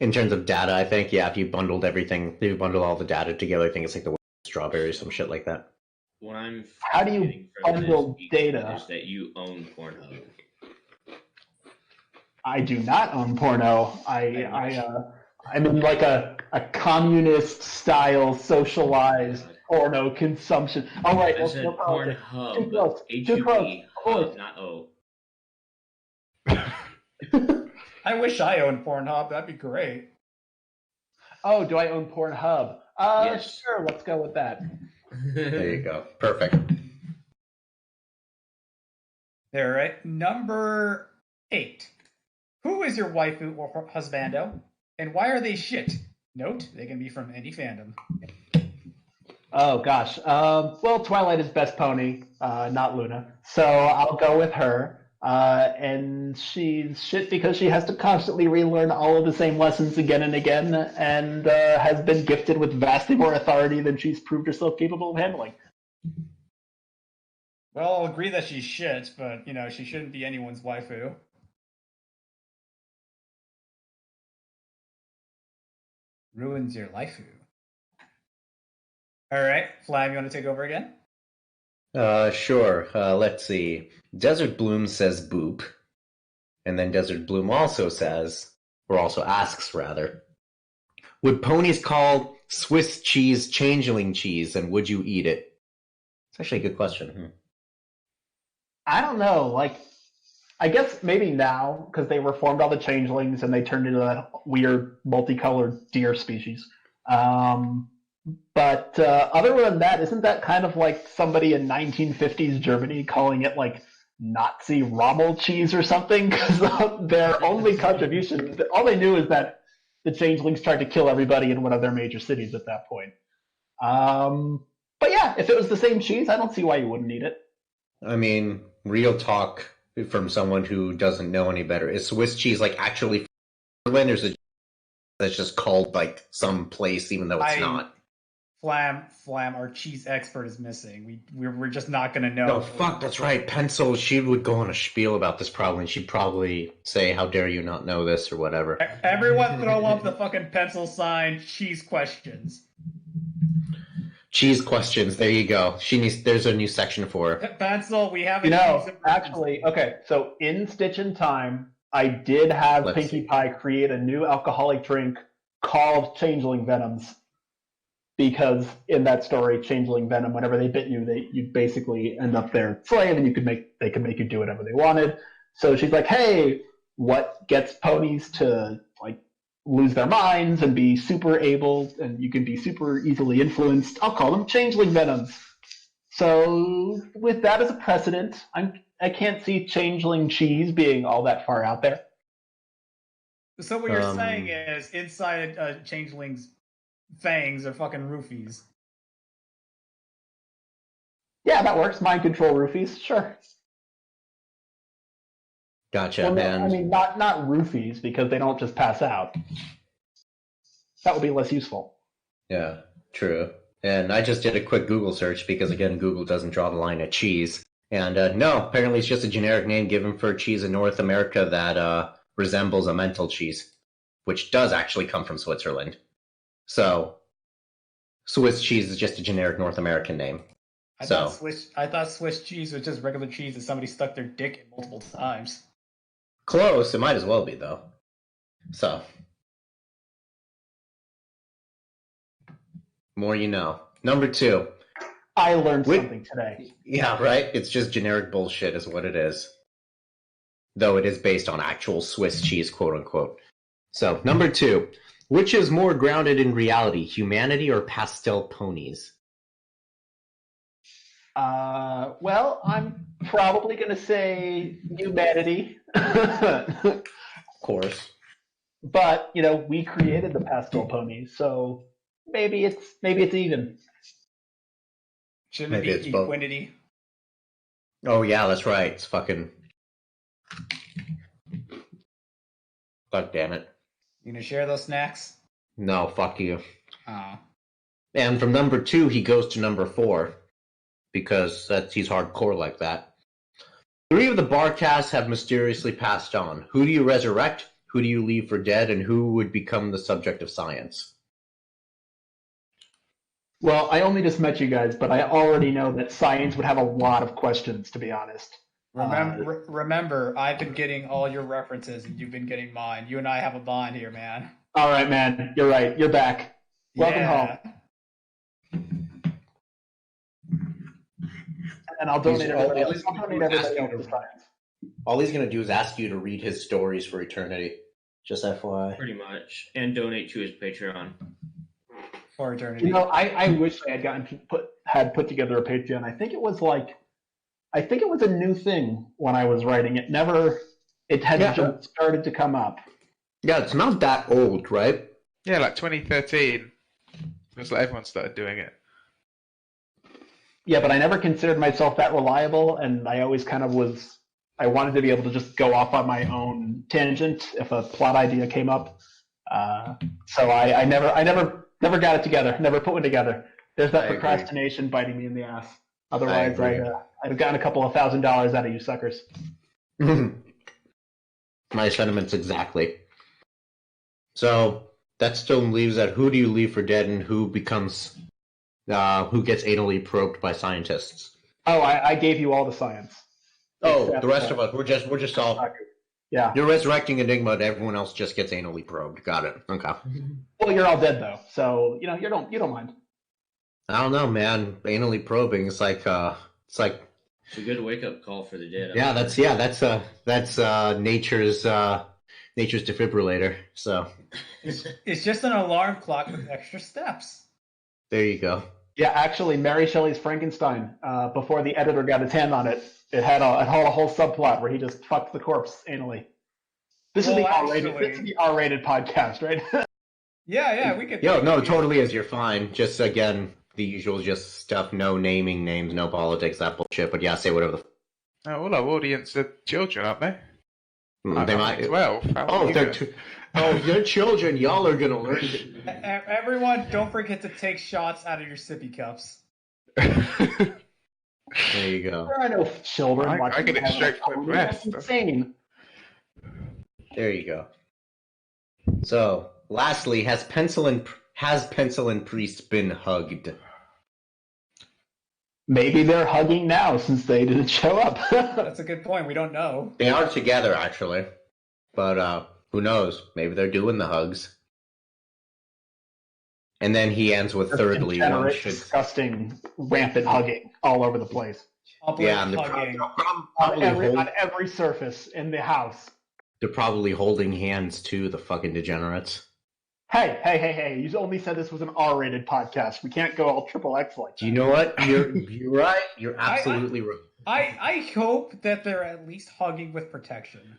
In terms of data, I think, yeah, if you bundled all the data together, I think it's like the strawberry or some shit like that. What I'm How do you getting from bundle this data? is that you own Pornhub. I do not own porno. I'm in like a communist style socialized porno consumption. All right, I said Pornhub. Too close. Too H-U-B, close. hub, not O. I wish I owned Pornhub. That'd be great. Oh, do I own Pornhub? Yes. Sure. Let's go with that. There you go. Perfect. All right. Number 8. Who is your waifu or husbando, and why are they shit? Note, they can be from any fandom. Oh gosh. Well, Twilight is best pony, not Luna. So I'll go with her. And she's shit because she has to constantly relearn all of the same lessons again and again, and has been gifted with vastly more authority than she's proved herself capable of handling. Well, I'll agree that she's shit, but, she shouldn't be anyone's waifu. Ruins your waifu. All right, Flam, you want to take over again? Sure. Let's see. Desert Bloom says boop. And then Desert Bloom also says, or also asks rather, would ponies call Swiss cheese changeling cheese, and would you eat it? It's actually a good question. I don't know. I guess maybe now, because they reformed all the changelings and they turned into that weird multicolored deer species. But other than that, isn't that kind of like somebody in 1950s Germany calling it like Nazi Rommel cheese or something? Because their only contribution, all they knew is that the changelings tried to kill everybody in one of their major cities at that point. But yeah, if it was the same cheese, I don't see why you wouldn't eat it. I mean, real talk from someone who doesn't know any better. Is Swiss cheese like actually Switzerland, or is it that's just called like some place even though it's not? Flam, our cheese expert is missing. We're just not going to know. No, fuck, that's right. Pencil, she would go on a spiel about this probably, and she'd probably say, how dare you not know this, or whatever. Everyone throw up the fucking pencil sign, cheese questions. Cheese questions, there you go. There's a new section for her. Pencil, we have a actually, okay, so in Stitch in Time, I did have Pinkie Pie create a new alcoholic drink called Changeling Venoms. Because in that story, changeling venom, whenever they bit you, you'd basically end up their slave, and they could make you do whatever they wanted. So she's like, "Hey, what gets ponies to like lose their minds and be super able, and you can be super easily influenced? I'll call them changeling venoms." So with that as a precedent, I can't see changeling cheese being all that far out there. So what you're saying is inside a changeling's fangs are fucking roofies. Yeah, that works. Mind control roofies, sure. Gotcha. Well, no, I mean, not roofies, because they don't just pass out. That would be less useful. Yeah, true. And I just did a quick Google search because, again, Google doesn't draw the line at cheese. And no, apparently it's just a generic name given for cheese in North America that resembles a mental cheese, which does actually come from Switzerland. So, Swiss cheese is just a generic North American name. I thought Swiss cheese was just regular cheese that somebody stuck their dick in multiple times. Close. It might as well be, though. So, more you know. Number 2. I learned something today. Yeah, right? It's just generic bullshit is what it is. Though it is based on actual Swiss cheese, quote-unquote. So, number 2. Which is more grounded in reality, humanity or pastel ponies? Well, I'm probably going to say humanity. Of course. But, we created the pastel ponies, so maybe it's even. Shouldn't it be equinity? Oh, yeah, that's right. It's fucking... God damn it. You gonna share those snacks? No, fuck you. Oh. And from number 2, he goes to number 4. Because he's hardcore like that. 3 of the Barcasts have mysteriously passed on. Who do you resurrect? who do you leave for dead, and who would become the subject of science? Well, I only just met you guys, but I already know that science would have a lot of questions, to be honest. Remember, I've been getting all your references, and you've been getting mine. You and I have a bond here, man. All right, man. You're right. You're back. Welcome home. And I'll donate everybody else to science. All he's going to do is ask you to read his stories for eternity. Just FYI. Pretty much. And donate to his Patreon. For eternity. You know, I wish I had put together a Patreon. I think it was a new thing when I was writing it. It had just started to come up. Yeah, it's not that old, right? Yeah, like 2013. It was like everyone started doing it. Yeah, but I never considered myself that reliable, and I always kind of was. I wanted to be able to just go off on my own tangent if a plot idea came up. So I never got it together. Never put one together. There's that procrastination biting me in the ass. Otherwise, I'd have gotten a couple of $1,000 out of you suckers. My sentiments exactly. So that still leaves that who do you leave for dead, and who becomes who gets anally probed by scientists? Oh, I gave you all the science. Oh, the rest of us, we're just all. Yeah. You're resurrecting Enigma, and everyone else just gets anally probed. Got it. Okay. Well, you're all dead though, so you don't mind. I don't know, man. Anally probing. It's like It's a good wake up call for the dead. Yeah, that's nature's defibrillator. So it's just an alarm clock with extra steps. There you go. Yeah, actually, Mary Shelley's Frankenstein. Before the editor got his hand on it, it had a whole subplot where he just fucked the corpse anally. This is the R-rated podcast, right? Yeah, we could. Yo, no, totally is. You're fine. Just again, the usual just stuff. No naming names, no politics, that bullshit. But yeah, say whatever the. All our audience are children, aren't they? They might. 12. They're children. Y'all are gonna learn. Everyone, don't forget to take shots out of your sippy cups. There you go. There are no children. I can extract my breath. That's insane. There you go. So, lastly, has Pencil and Priest been hugged? Maybe they're hugging now since they didn't show up. That's a good point. We don't know. They are together, actually. But who knows? Maybe they're doing the hugs. And then he ends with thirdly, one should... disgusting, rampant hugging all over the place. Yeah, and hugging. On every surface in the house. They're probably holding hands too, the fucking degenerates. Hey! You only said this was an R-rated podcast. We can't go all triple X like that. You know what? You're right. You're absolutely right. I hope that they're at least hugging with protection.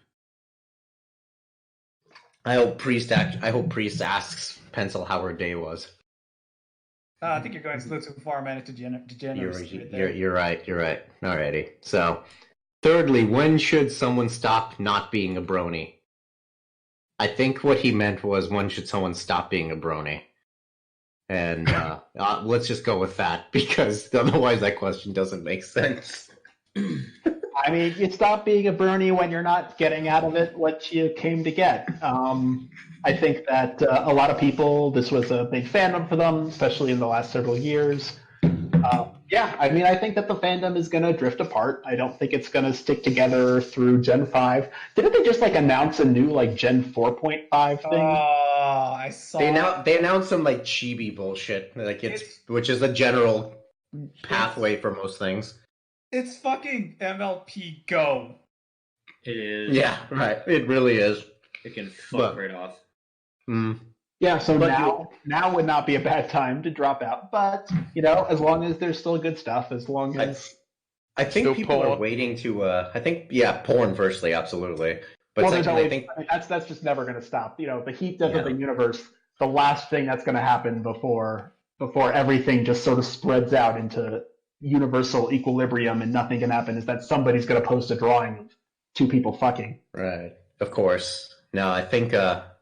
I hope Priest asks Pencil how her day was. I think you're going a little too far, man. Into degeneracy. You're right. Alrighty. So, thirdly, when should someone stop not being a brony? I think what he meant was when should someone stop being a brony? And let's just go with that, because otherwise that question doesn't make sense. I mean, you stop being a brony when you're not getting out of it what you came to get. I think that a lot of people, this was a big fandom for them, especially in the last several years. I think that the fandom is going to drift apart. I don't think it's going to stick together through Gen 5. Didn't they just announce a new Gen 4.5 thing? Oh, I saw. They announced some chibi bullshit, which is the general pathway for most things. It's fucking MLP Go. It is. Yeah, right. It really is. It can fuck right off. Yeah, so now would not be a bad time to drop out. But, as long as there's still good stuff, as long as... I think people are waiting to... porn firstly, absolutely. But that's just never going to stop. The heat death of the universe, the last thing that's going to happen before everything just sort of spreads out into universal equilibrium and nothing can happen is that somebody's going to post a drawing of two people fucking. Right. Of course. No, I think a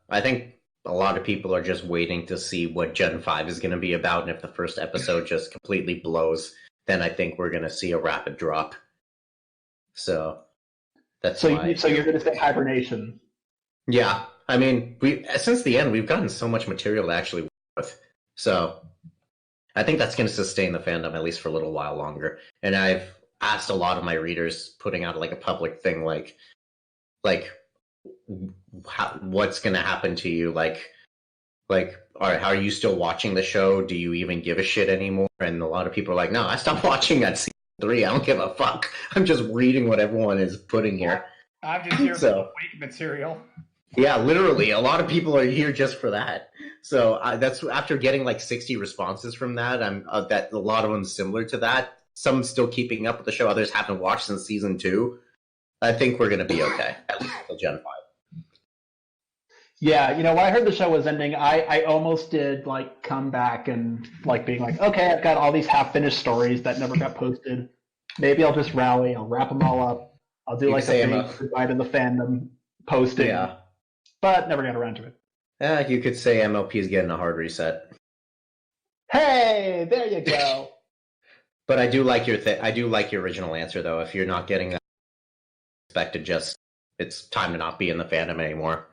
lot of people are just waiting to see what Gen 5 is going to be about, and if the first episode just completely blows, then I think we're going to see a rapid drop. So that's so you're going to say hibernation. Yeah, I mean, since the end, we've gotten so much material to actually work with. So I think that's going to sustain the fandom at least for a little while longer. And I've asked a lot of my readers, putting out like a public thing, like what's going to happen to you, like, all right, how are you still watching the show? Do you even give a shit anymore? And a lot of people are like, no, I stopped watching at season 3. I don't give a fuck. I'm just reading what everyone is putting here. I'm just here for the wake material. Yeah, literally. A lot of people are here just for that. So that's after getting like 60 responses from that. That a lot of them similar to that. Some still keeping up with the show. Others haven't watched since season 2. I think we're gonna be okay, at least until Gen 5. Yeah, when I heard the show was ending, I almost did like come back and like being like, okay, I've got all these half-finished stories that never got posted. Maybe I'll just rally. I'll wrap them all up. I'll do like a big goodbye to the fandom posting. Yeah. But never got around to it. You could say MLP is getting a hard reset. Hey, there you go. But I do like your original answer though. If you're not getting that, expected, it's time to not be in the fandom anymore.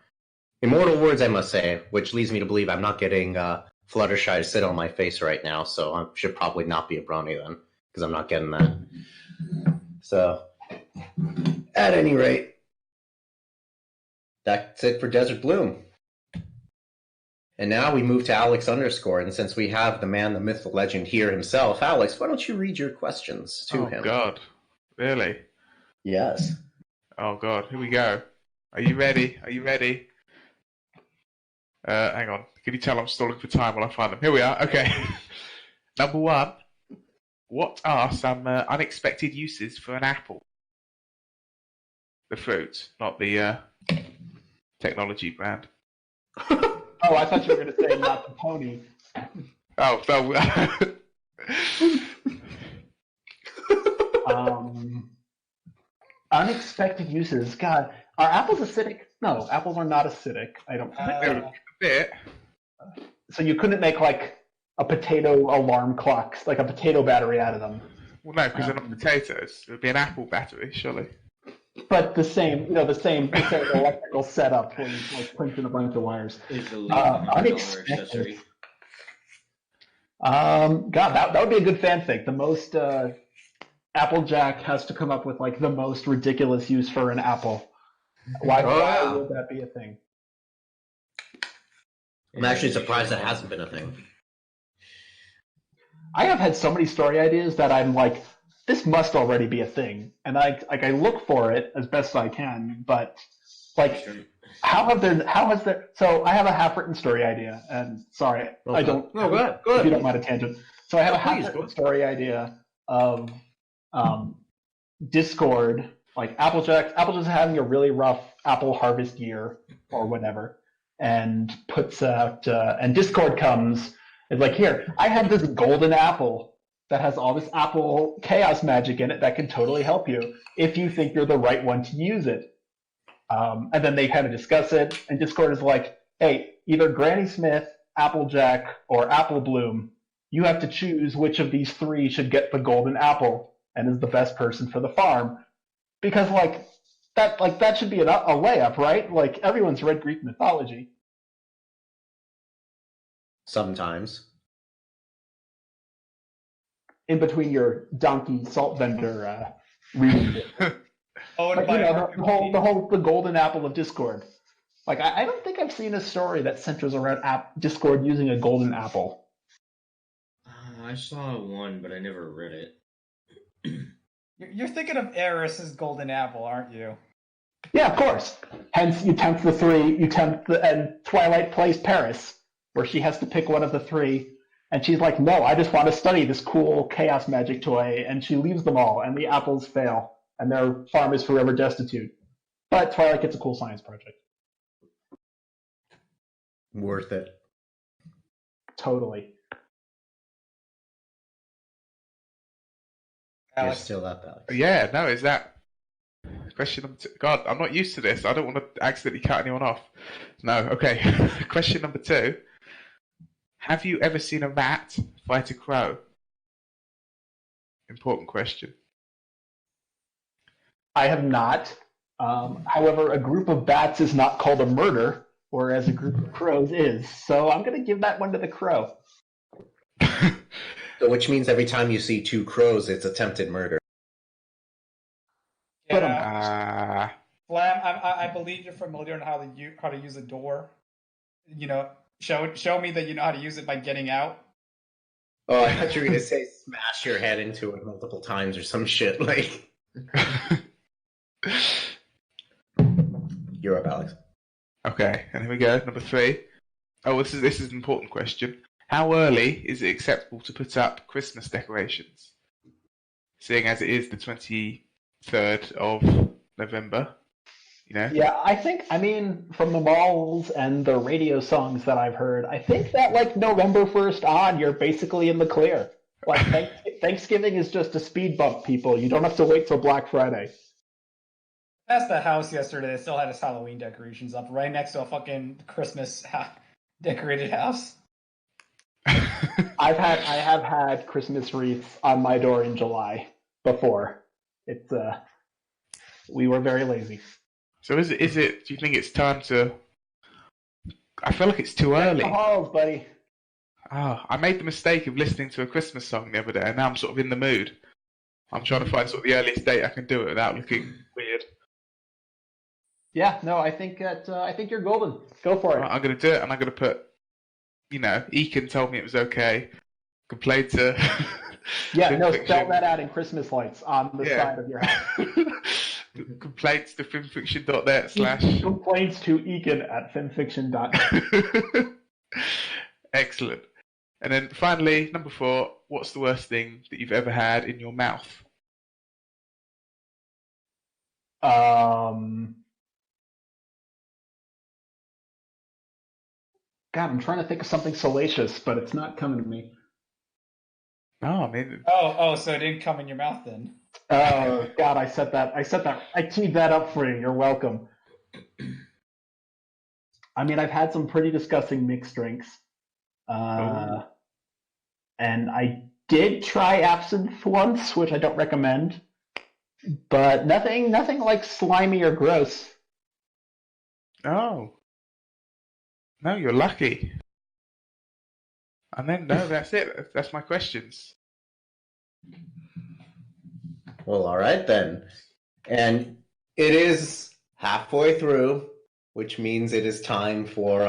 Immortal words, I must say, which leads me to believe I'm not getting Fluttershy to sit on my face right now, so I should probably not be a brony then, because I'm not getting that. So, at any rate, that's it for Desert Bloom. And now we move to Alex _, and since we have the man, the myth, the legend here himself, Alex, why don't you read your questions to him? Oh, God. Really? Yes. Oh, God. Here we go. Are you ready? Hang on. Can you tell I'm stalling for time while I find them? Here we are. Okay. Number 1. What are some unexpected uses for an apple? The fruit, not the technology brand. Oh, I thought you were going to say not the pony. Oh, no. Unexpected uses. God, are apples acidic? No, apples are not acidic. I don't think. A bit. So you couldn't make like a potato alarm clock, like a potato battery out of them. Well, no, because they're not potatoes. It would be an apple battery, surely. But the same electrical setup where you like punch in a bunch of wires. Unexpected. God, that would be a good fanfic. The most Applejack has to come up with like the most ridiculous use for an apple. Why would that be a thing? I'm actually surprised that hasn't been a thing. I have had so many story ideas that I'm like, this must already be a thing, and I look for it as best I can, but like, how has there? So I have a half-written story idea, and sorry, okay. I don't. No, go ahead. If you don't mind a tangent. So I have a half-written story idea of Discord, like Applejack's having a really rough apple harvest year or whatever, and puts out, and Discord comes. It's like, here, I have this golden apple that has all this apple chaos magic in it that can totally help you if you think you're the right one to use it. And then they kind of discuss it, and Discord is like, hey, either Granny Smith, Applejack, or Apple Bloom, you have to choose which of these 3 should get the golden apple and is the best person for the farm. Because that should be a layup, right? Like, everyone's read Greek mythology. Sometimes. In between your donkey salt vendor reading it. The golden apple of Discord. Like, I don't think I've seen a story that centers around Discord using a golden apple. I saw one, but I never read it. You're thinking of Eris's golden apple, aren't you? Yeah, of course. Hence, you tempt the 3. And Twilight plays Paris, where she has to pick one of the 3. And she's like, no, I just want to study this cool chaos magic toy. And she leaves them all, and the apples fail, and their farm is forever destitute. But Twilight gets a cool science project. Worth it. Totally. You're still up, Alex. Yeah, no, is that question number 2? God, I'm not used to this. I don't want to accidentally cut anyone off. No, okay. Question number 2. Have you ever seen a rat fight a crow? Important question. I have not. However, a group of bats is not called a murder or as a group of crows is. So I'm going to give that one to the crow. So which means every time you see two crows, it's attempted murder. Yeah, Flam, I believe you're familiar on how to use a door. You know, show me that you know how to use it by getting out. Oh, I thought you were going to say smash your head into it multiple times or some shit. Like, you're up, Alex. Okay, and here we go. Number 3. Oh, this is an important question. How early is it acceptable to put up Christmas decorations? Seeing as it is the 23rd of November, you know? Yeah, I mean, from the malls and the radio songs that I've heard, I think that like November 1st on, you're basically in the clear. Like Thanksgiving is just a speed bump, people. You don't have to wait till Black Friday. Past the house yesterday, they still had his Halloween decorations up right next to a fucking Christmas decorated house. I have had Christmas wreaths on my door in July before. It's we were very lazy. So is it? Do you think it's time to? I feel like it's too early. The halls, buddy. I made the mistake of listening to a Christmas song the other day, and now I'm sort of in the mood. I'm trying to find sort of the earliest date I can do it without looking weird. Yeah, no, I think you're golden. Go for it. I'm going to do it, and I'm going to put, Eakin told me it was okay. Complained to. Yeah, no, spell that out in Christmas lights on the side of your house. Complaints to filmfiction.net / Complaints to Eakin at filmfiction.net. Excellent. And then finally, number 4, what's the worst thing that you've ever had in your mouth? God, I'm trying to think of something salacious, but it's not coming to me. Oh, I mean... Oh, so it didn't come in your mouth then? Oh, God, I teed that up for you. You're welcome. I mean, I've had some pretty disgusting mixed drinks. And I did try absinthe once, which I don't recommend. But nothing like slimy or gross. Oh. No, you're lucky. And then, no, that's it. That's my questions. Well, all right then. And it is halfway through, which means it is time for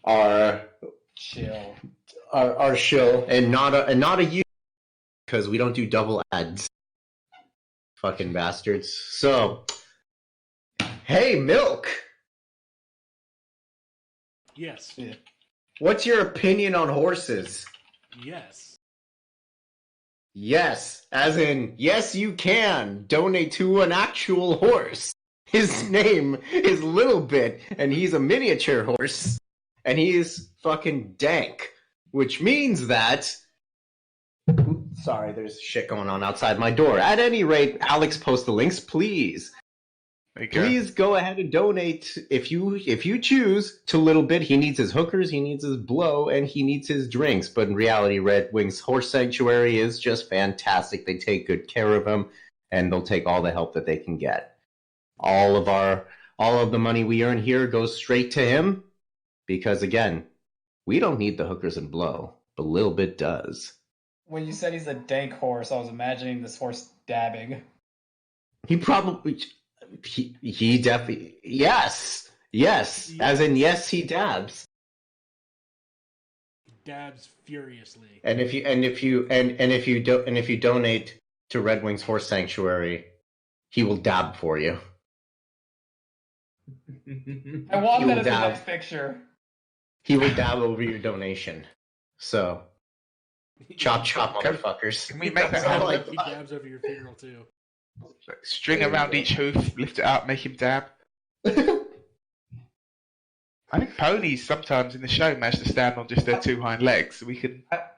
our shill. Our shill, and not a you, because we don't do double ads. Fucking bastards. So, hey, Milk. Yes. What's your opinion on horses? Yes. Yes, as in, yes, you can donate to an actual horse. His name is Little Bit, and he's a miniature horse, and he's fucking dank, which means that... Sorry, there's shit going on outside my door. At any rate, Alex, post the links, please. Please go ahead and donate if you choose to Little Bit. He needs his hookers, he needs his blow, and he needs his drinks. But in reality, Red Wings Horse Sanctuary is just fantastic. They take good care of him, and they'll take all the help that they can get. All of the money we earn here goes straight to him, because again, we don't need the hookers and blow, but Little Bit does. When you said he's a dank horse, I was imagining this horse dabbing. He probably... He definitely yes, as in yes, he dabs. He dabs furiously. And if you donate to Red Wings Horse Sanctuary, he will dab for you. I want that as the next picture. He will dab over your donation. So, chop, motherfuckers. Can we make that happen? He dabs over your funeral too. String around each hoof, lift it up, make him dab. I think ponies sometimes in the show manage to stand on just their 2 hind legs, so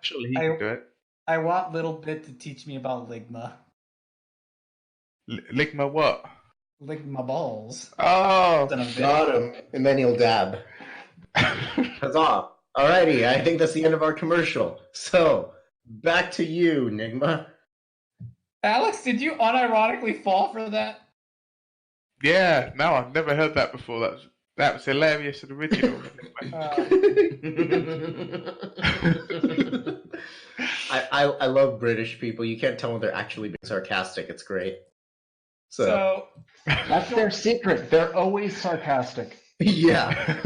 surely he can do it. I want Little Bit to teach me about ligma. Ligma what? Ligma balls. Oh, got him. And then he'll dab. Huzzah. Alrighty, I think that's the end of our commercial. So, back to you, Enigma. Alex, did you unironically fall for that? Yeah, no, I've never heard that before. That was hilarious and original. I love British people. You can't tell when they're actually being sarcastic. It's great. So That's their secret. They're always sarcastic. yeah.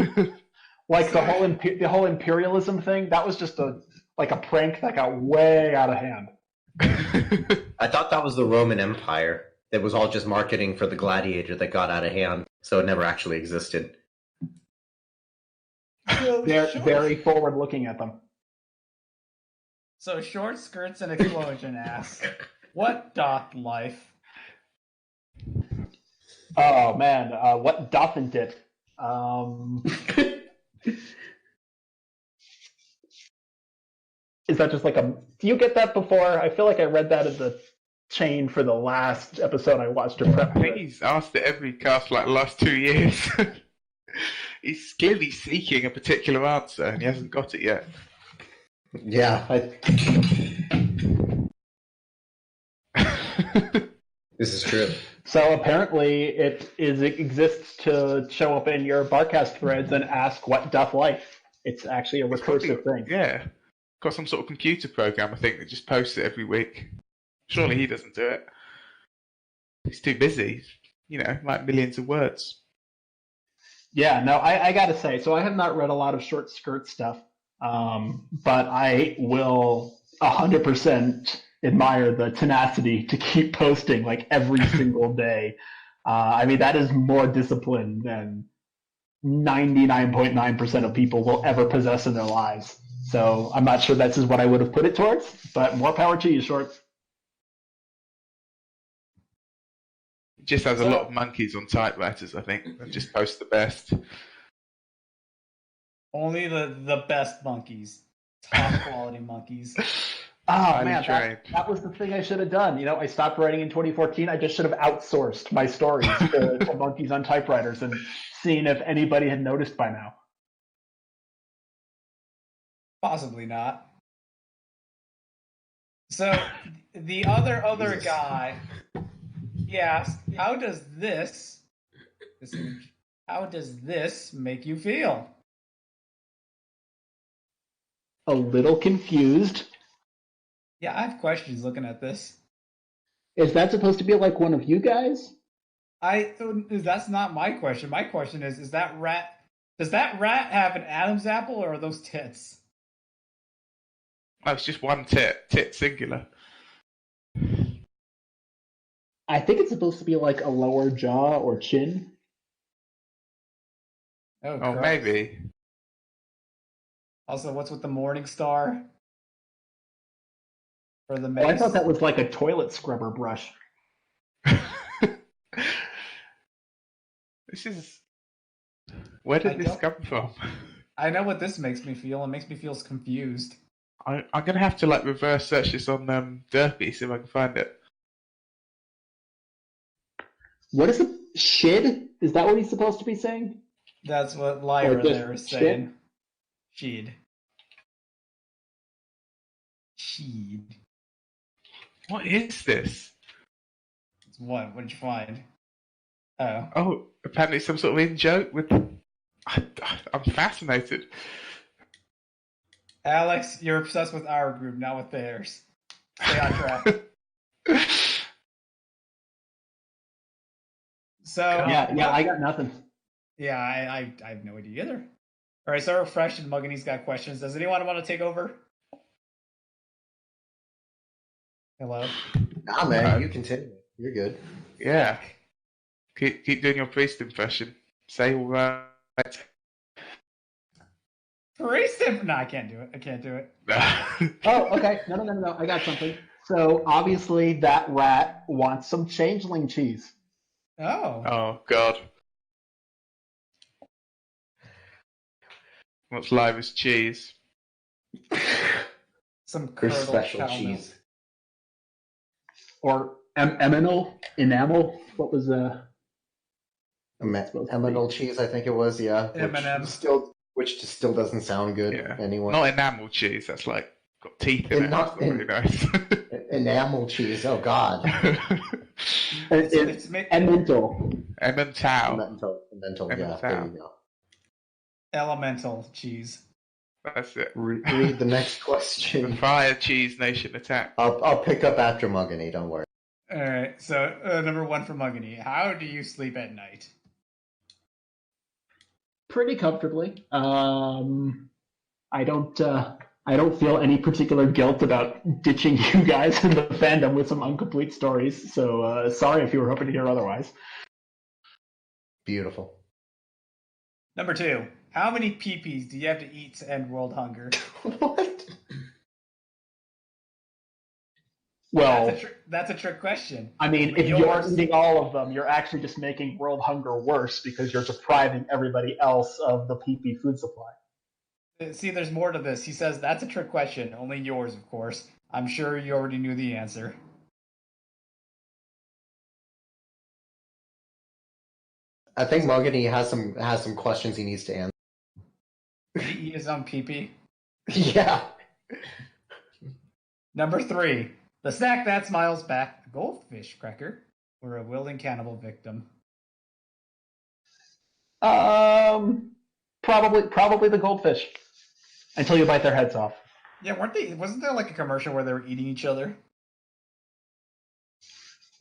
Like the whole imperialism thing. That was just a prank that got way out of hand. I thought that was the Roman Empire. It was all just marketing for the gladiator that got out of hand, so it never actually existed. They're very forward looking at them. So Short Skirts and Explosion asks, what doth life? Oh man, what dothn't it? Is that just like a? Do you get that before? I feel like I read that in the chain for the last episode I watched. I think he's asked it every cast like the last 2 years. He's clearly seeking a particular answer and he hasn't got it yet. Yeah. This is true. So apparently it exists to show up in your Barcast threads and ask what doth life. It's actually a recursive thing. Yeah. Got some sort of computer program, I think, that just posts it every week. Surely he doesn't do it. He's too busy. You know, like millions of words. Yeah, no, I gotta say, so I have not read a lot of Short Skirt stuff, but I will 100% admire the tenacity to keep posting like every single day. I mean, that is more discipline than 99.9% of people will ever possess in their lives. So I'm not sure this is what I would have put it towards, but more power to you, Short. Just has a lot of monkeys on typewriters, I think, and just posts the best. Only the best monkeys. Top quality monkeys. Oh man, that was the thing I should have done. You know, I stopped writing in 2014. I just should have outsourced my stories to monkeys on typewriters and seen if anybody had noticed by now. Possibly not. So the other guy, he asked, how does this make you feel? A little confused. Yeah, I have questions looking at this. Is that supposed to be like one of you guys? That's not my question. My question is does that rat have an Adam's apple or are those tits? Oh, it's just one tit singular. I think it's supposed to be like a lower jaw or chin. Oh, maybe. Also, what's with the Morning Star? For the mace? Oh, I thought that was like a toilet scrubber brush. This is... Where did this come from? I know what this makes me feel. It makes me feel confused. I'm going to have to like reverse search this on Derpy, see if I can find it. What is it? Shid? Is that what he's supposed to be saying? That's what Lyra there is saying. Shid. What is this? What? What did you find? Oh. Oh, apparently some sort of in-joke with... I'm fascinated. Alex, you're obsessed with our group, not with theirs. Stay on track. So yeah, I got nothing. Yeah, I have no idea either. All right, so Refresh and Mugginy's got questions. Does anyone want to take over? Hello? Nah, man, you continue. You're good. Yeah. Keep doing your priest impression. Say all right. Priest No, I can't do it. Oh, okay. No. I got something. So obviously that rat wants some changeling cheese. Oh. Oh, God. What's Lyra's cheese? Some Her curdled special cow cheese. Or enamel? What was Eminal cheese, I think it was, yeah. M&M. Which still doesn't sound good. Yeah. Anyway. Not enamel cheese, that's like got teeth in it. Not That's not very nice. Enamel cheese, oh God. Elemental. Emmental. Mental. Yeah, there you go. Elemental cheese. That's it. Read the next The question. Fire Cheese Nation attack. I'll pick up after Mugany, don't worry. All right. So number 1 for Mugany. How do you sleep at night? Pretty comfortably. I don't feel any particular guilt about ditching you guys in the fandom with some incomplete stories. So sorry if you were hoping to hear otherwise. Beautiful. Number 2. How many peepees do you have to eat to end world hunger? What? Well, that's a trick question. I mean, Only if you're eating all of them, you're actually just making world hunger worse because you're depriving everybody else of the PP food supply. See, there's more to this. He says that's a trick question. Only yours, of course. I'm sure you already knew the answer. I think Mugany has some questions he needs to answer. Did he eat his own peepee? Yeah. Number 3. The snack that smiles back, a goldfish cracker, or a willing cannibal victim. Probably the goldfish. Until you bite their heads off. Yeah, wasn't there like a commercial where they were eating each other?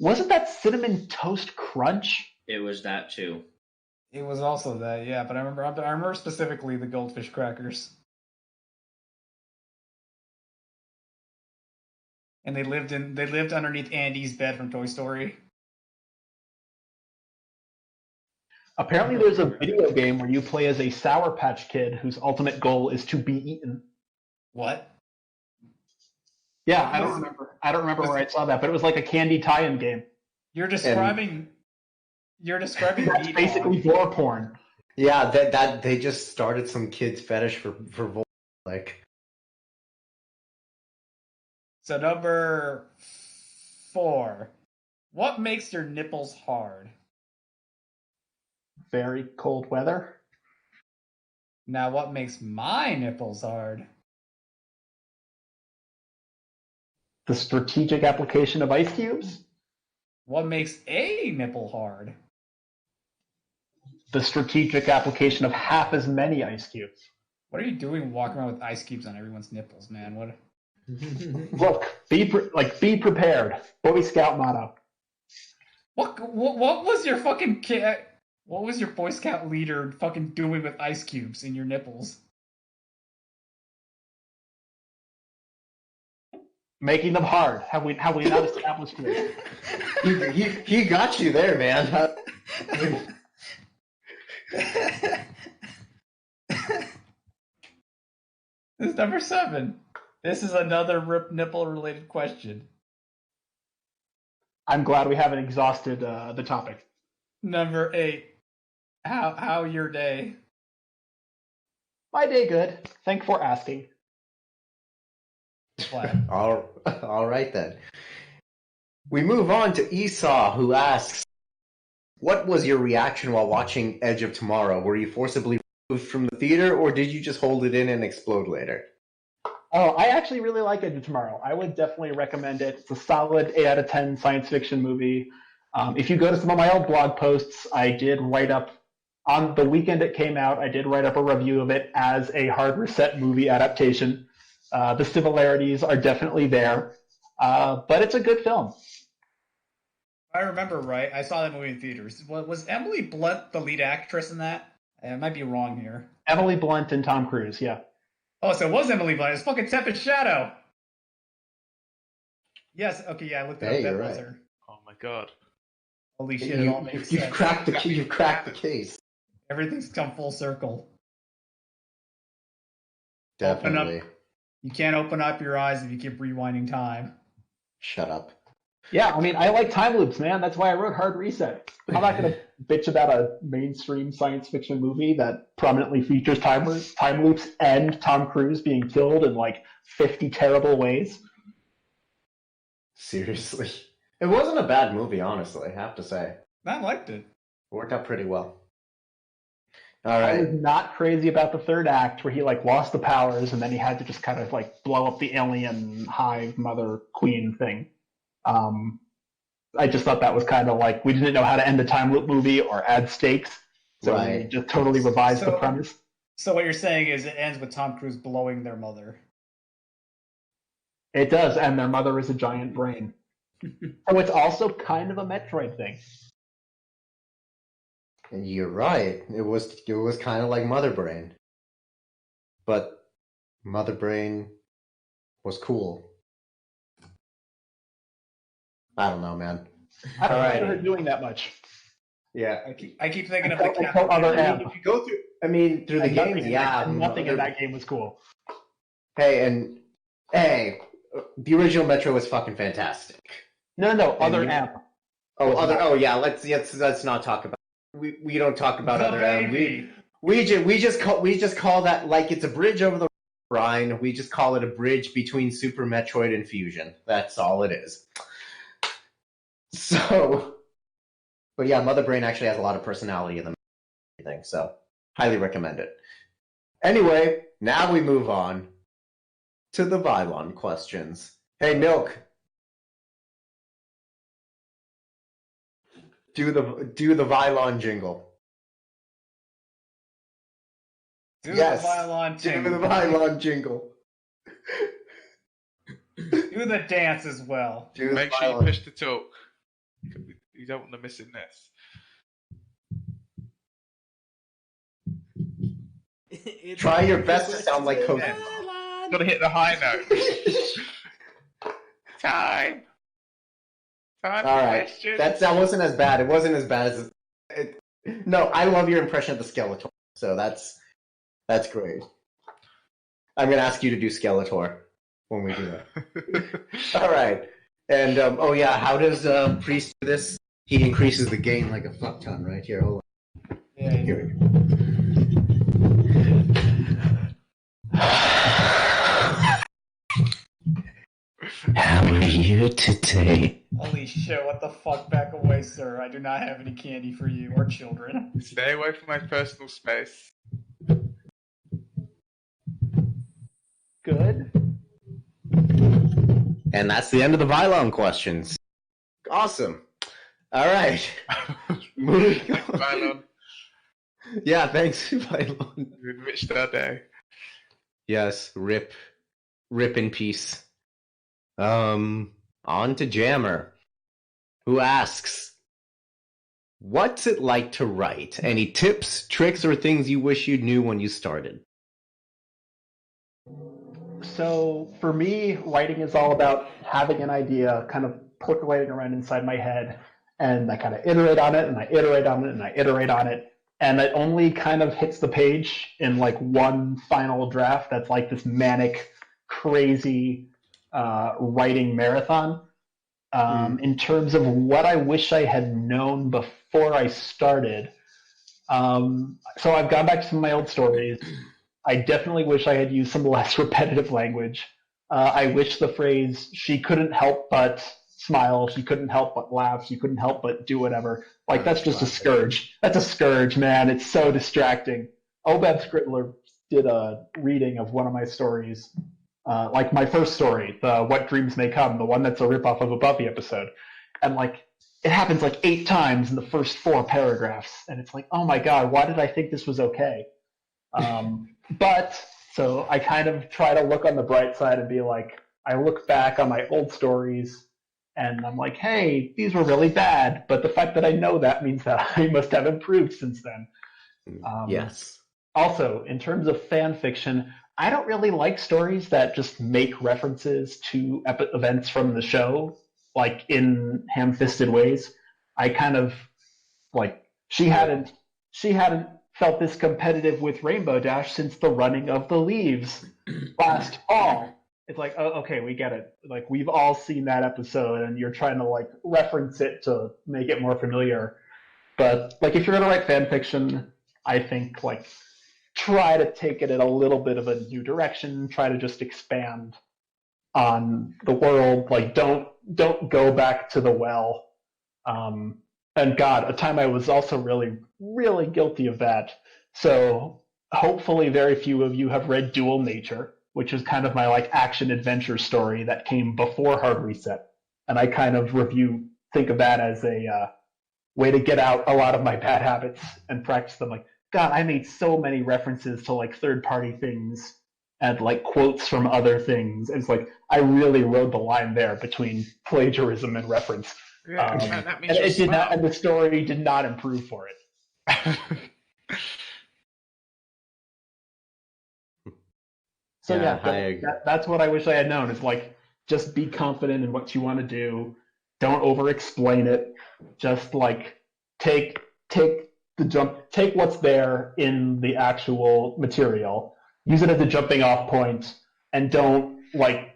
Wasn't that Cinnamon Toast Crunch? It was that too. It was also that, yeah, but I remember specifically the goldfish crackers. And they lived underneath Andy's bed from Toy Story. Apparently there's a video game where you play as a Sour Patch Kid whose ultimate goal is to be eaten. What? Yeah, I don't remember where I saw that, but it was like a candy tie-in game. You're describing That's basically gore porn. Yeah, that they just started some kid's fetish for like. So number 4. What makes your nipples hard? Very cold weather. Now, what makes my nipples hard? The strategic application of ice cubes. What makes a nipple hard? The strategic application of half as many ice cubes. What are you doing walking around with ice cubes on everyone's nipples, man? What? Look, be prepared. Boy Scout motto. What was your fucking what was your Boy Scout leader fucking doing with ice cubes in your nipples? Making them hard. Have we not established this? He got you there, man. This is number 7. This is another rip nipple related question. I'm glad we haven't exhausted the topic. Number 8. How your day? My day good. Thanks for asking. All right then. We move on to Esau, who asks, "What was your reaction while watching Edge of Tomorrow? Were you forcibly removed from the theater, or did you just hold it in and explode later?" Oh, I actually really like Edge of Tomorrow. I would definitely recommend it. It's a solid 8 out of 10 science fiction movie. If you go to some of my old blog posts, I did write up, on the weekend it came out, I did write up a review of it as a hard reset movie adaptation. The similarities are definitely there, but it's a good film. I remember right. I saw that movie in theaters. Was Emily Blunt the lead actress in that? I might be wrong here. Emily Blunt and Tom Cruise, yeah. Oh, so it was Emily Blunt. It's fucking Tempest Shadow. Yes. Okay. Yeah, I looked at that. You're Was right. her. Oh my god. Holy shit! It all makes sense. You've cracked the case. Everything's come full circle. Definitely. You can't open up your eyes if you keep rewinding time. Shut up. Yeah, I mean, I like time loops, man. That's why I wrote Hard Reset. I'm not going to bitch about a mainstream science fiction movie that prominently features time loops and Tom Cruise being killed in like 50 terrible ways. Seriously. It wasn't a bad movie, honestly, I have to say. I liked it. Worked out pretty well. All I was right. not crazy about the third act where he like lost the powers and then he had to just kind of like blow up the alien hive mother queen thing. I just thought that was kind of like we didn't know how to end a time loop movie or add stakes, so we Right. just totally revised the So- premise. So what you're saying is it ends with Tom Cruise blowing their mother. It does, and their mother is a giant brain. So it's also kind of a Metroid thing. And you're right. It was kind of like Mother Brain, but Mother Brain was cool. I don't know, man. I don't All right. remember her doing that much. Yeah. I keep thinking of the Until cat. Other I M. mean, if you go through the And games, yeah. nothing in Mother- that game was cool. Hey, the original Metro was fucking fantastic. No, Other you- M. Oh yeah. Let's not talk about. We don't talk about The other M. baby. We just call that like it's a bridge over the Rhine. We just call it a bridge between Super Metroid and Fusion. That's all it is. So, but yeah, Mother Brain actually has a lot of personality in them. Everything, so highly recommend it. Anyway, now we move on to the Vylon questions. Hey, Milk. Do the Vylon jingle. Do Yes. the violin Do jingle. the Vylon jingle. Do the dance as well. Do the Make sure you Vylon. push to talk. You don't want to miss in this. Try your best to sound like Coco. Gotta hit the high note. Time. Time All for right, questions. that wasn't as bad. It wasn't as bad as it. No, I love your impression of the Skeletor. So that's great. I'm gonna ask you to do Skeletor when we do that. All right, and oh yeah, how does Priest do this? He increases the gain like a fuck ton. Right here, hold on. Yeah, Here we go. How are you today? Holy shit, what the fuck? Back away, sir. I do not have any candy for you or children. Stay away from my personal space. Good. And that's the end of the Vylon questions. Awesome. All right. Moving on. Vylon, Yeah, thanks, Vylon. you enriched our day. Yes, rip in peace. On to Jammer, who asks, what's it like to write? Any tips, tricks, or things you wish you knew when you started? So for me, writing is all about having an idea kind of percolating around inside my head, and I kind of iterate on it, and I iterate on it, and I iterate on it, and it only kind of hits the page in like one final draft that's like this manic, crazy writing marathon. In terms of what I wish I had known before I started, so I've gone back to some of my old stories. I definitely wish I had used some less repetitive language. I wish the phrase, she couldn't help but smile, she couldn't help but laugh, she couldn't help but do whatever. Like, that's just a scourge. That's a scourge, man. It's so distracting. Obeb Scrittler did a reading of one of my stories, like my first story, the What Dreams May Come, the one that's a ripoff of a Buffy episode. And, like, it happens like 8 times in the first 4 paragraphs. And it's like, oh my God, why did I think this was okay? But so I kind of try to look on the bright side and be like, I look back on my old stories and I'm like, hey, these were really bad. But the fact that I know that means that I must have improved since then. Yes. Also, in terms of fan fiction, I don't really like stories that just make references to events from the show, like in ham-fisted ways. I kind of like she hadn't felt this competitive with Rainbow Dash since the running of the leaves last fall. It's like, oh, okay, we get it. Like, we've all seen that episode, and you're trying to like reference it to make it more familiar. But like, if you're gonna write fan fiction, I think like try to take it in a little bit of a new direction. Try to just expand on the world. Like, don't go back to the well. And God, a time I was also really, really guilty of that. So hopefully very few of you have read Dual Nature, which is kind of my like action adventure story that came before Hard Reset. And I kind of review think of that as a way to get out a lot of my bad habits and practice them. Like, God, I made so many references to like third-party things and like quotes from other things. It's like I really rode the line there between plagiarism and reference. Yeah, that And means you're it did not, smart. and the story did not improve for it. So that's what I wish I had known. Is like just be confident in what you want to do. Don't over-explain it. Just like take the jump, take what's there in the actual material, use it as a jumping off point, and don't like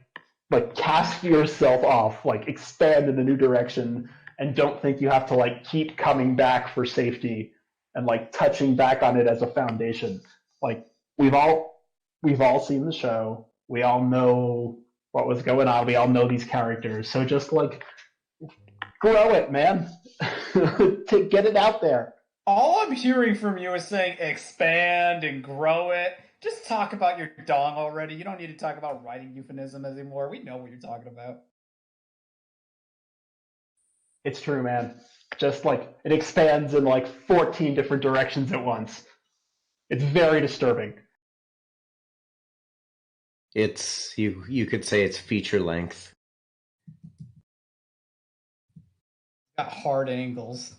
cast yourself off, like expand in a new direction, and don't think you have to like keep coming back for safety and like touching back on it as a foundation. Like we've all seen the show. We all know what was going on. We all know these characters. So just like grow it, man. To get it out there. All I'm hearing from you is saying expand and grow it. Just talk about your dong already. You don't need to talk about writing euphemism anymore. We know what you're talking about. It's true, man. Just like it expands in like 14 different directions at once. It's very disturbing. It's you could say it's feature length. Got hard angles.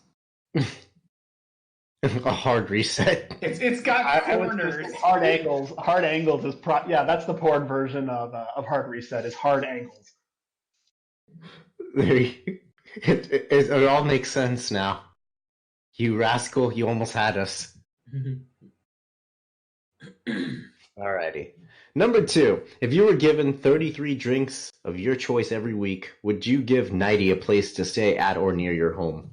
A hard reset. It's got corners. Hard angles. Hard angles is that's the porn version of hard reset. Is hard angles. It all makes sense now. You rascal, you almost had us. Alrighty. Number 2. If you were given 33 drinks of your choice every week, would you give Nighty a place to stay at or near your home?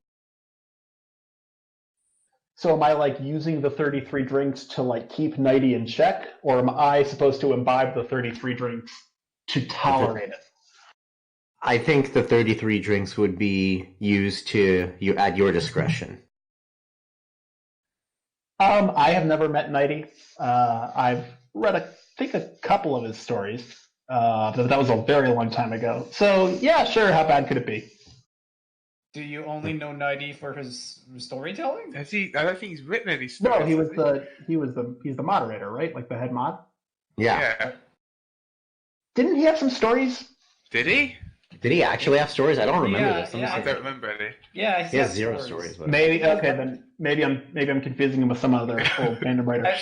So am I like using the 33 drinks to like keep Nighty in check, or am I supposed to imbibe the 33 drinks to tolerate it? I think the 33 drinks would be used at your discretion. I have never met Nighty. I've read I think a couple of his stories, but that was a very long time ago. So yeah, sure. How bad could it be? Do you only know Nighty for his storytelling? Has he? I don't think he's written any stories. No, he's the moderator, right? Like the head mod. Yeah. Didn't he have some stories? Did he? Did he actually have stories? I don't remember this. I don't remember any. Yeah, he has 0 stories. But... Maybe maybe I'm confusing him with some other old fandom writer.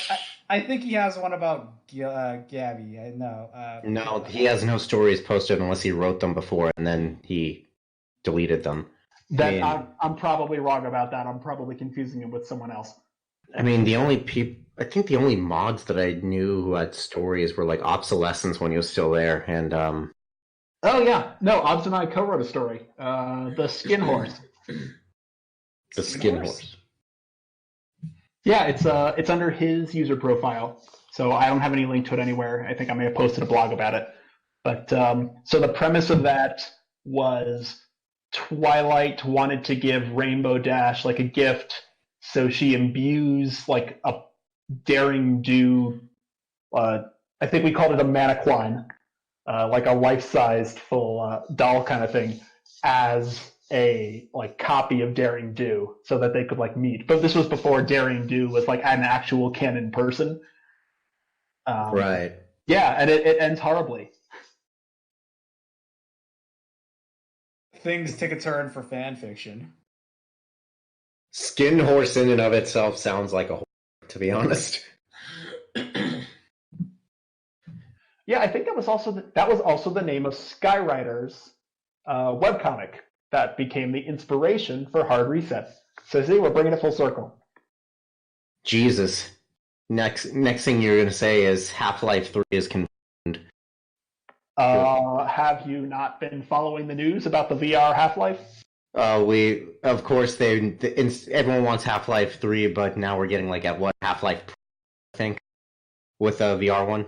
I think he has one about Gabby. I know. No, he has no stories posted unless he wrote them before and then he deleted them. I'm probably wrong about that. I'm probably confusing him with someone else. I mean, I think the only mods that I knew who had stories were like Obsolescence when he was still there, and Oh yeah, no, Obs and I co-wrote a story. The Skin Horse. The Skin Horse. Yeah, it's under his user profile, so I don't have any link to it anywhere. I think I may have posted a blog about it. But so the premise of that was Twilight wanted to give Rainbow Dash like a gift, so she imbues like a daring do. I think we called it a mannequin, like a life-sized full doll kind of thing, as a like copy of Daring Do, so that they could like meet. But this was before Daring Do was like an actual canon person. Right. Yeah, and it ends horribly. Things take a turn for fan fiction. Skin Horse in and of itself sounds like a horror, to be honest. Yeah, I think that was also the name of Skyrider's webcomic that became the inspiration for Hard Reset. So see, we're bringing it full circle. Jesus. Next thing you're going to say is Half-Life 3 is confirmed. Have you not been following the news about the VR Half-Life? Of course, everyone wants Half-Life 3, but now we're getting like at what, Half-Life Pro, I think, with a VR one.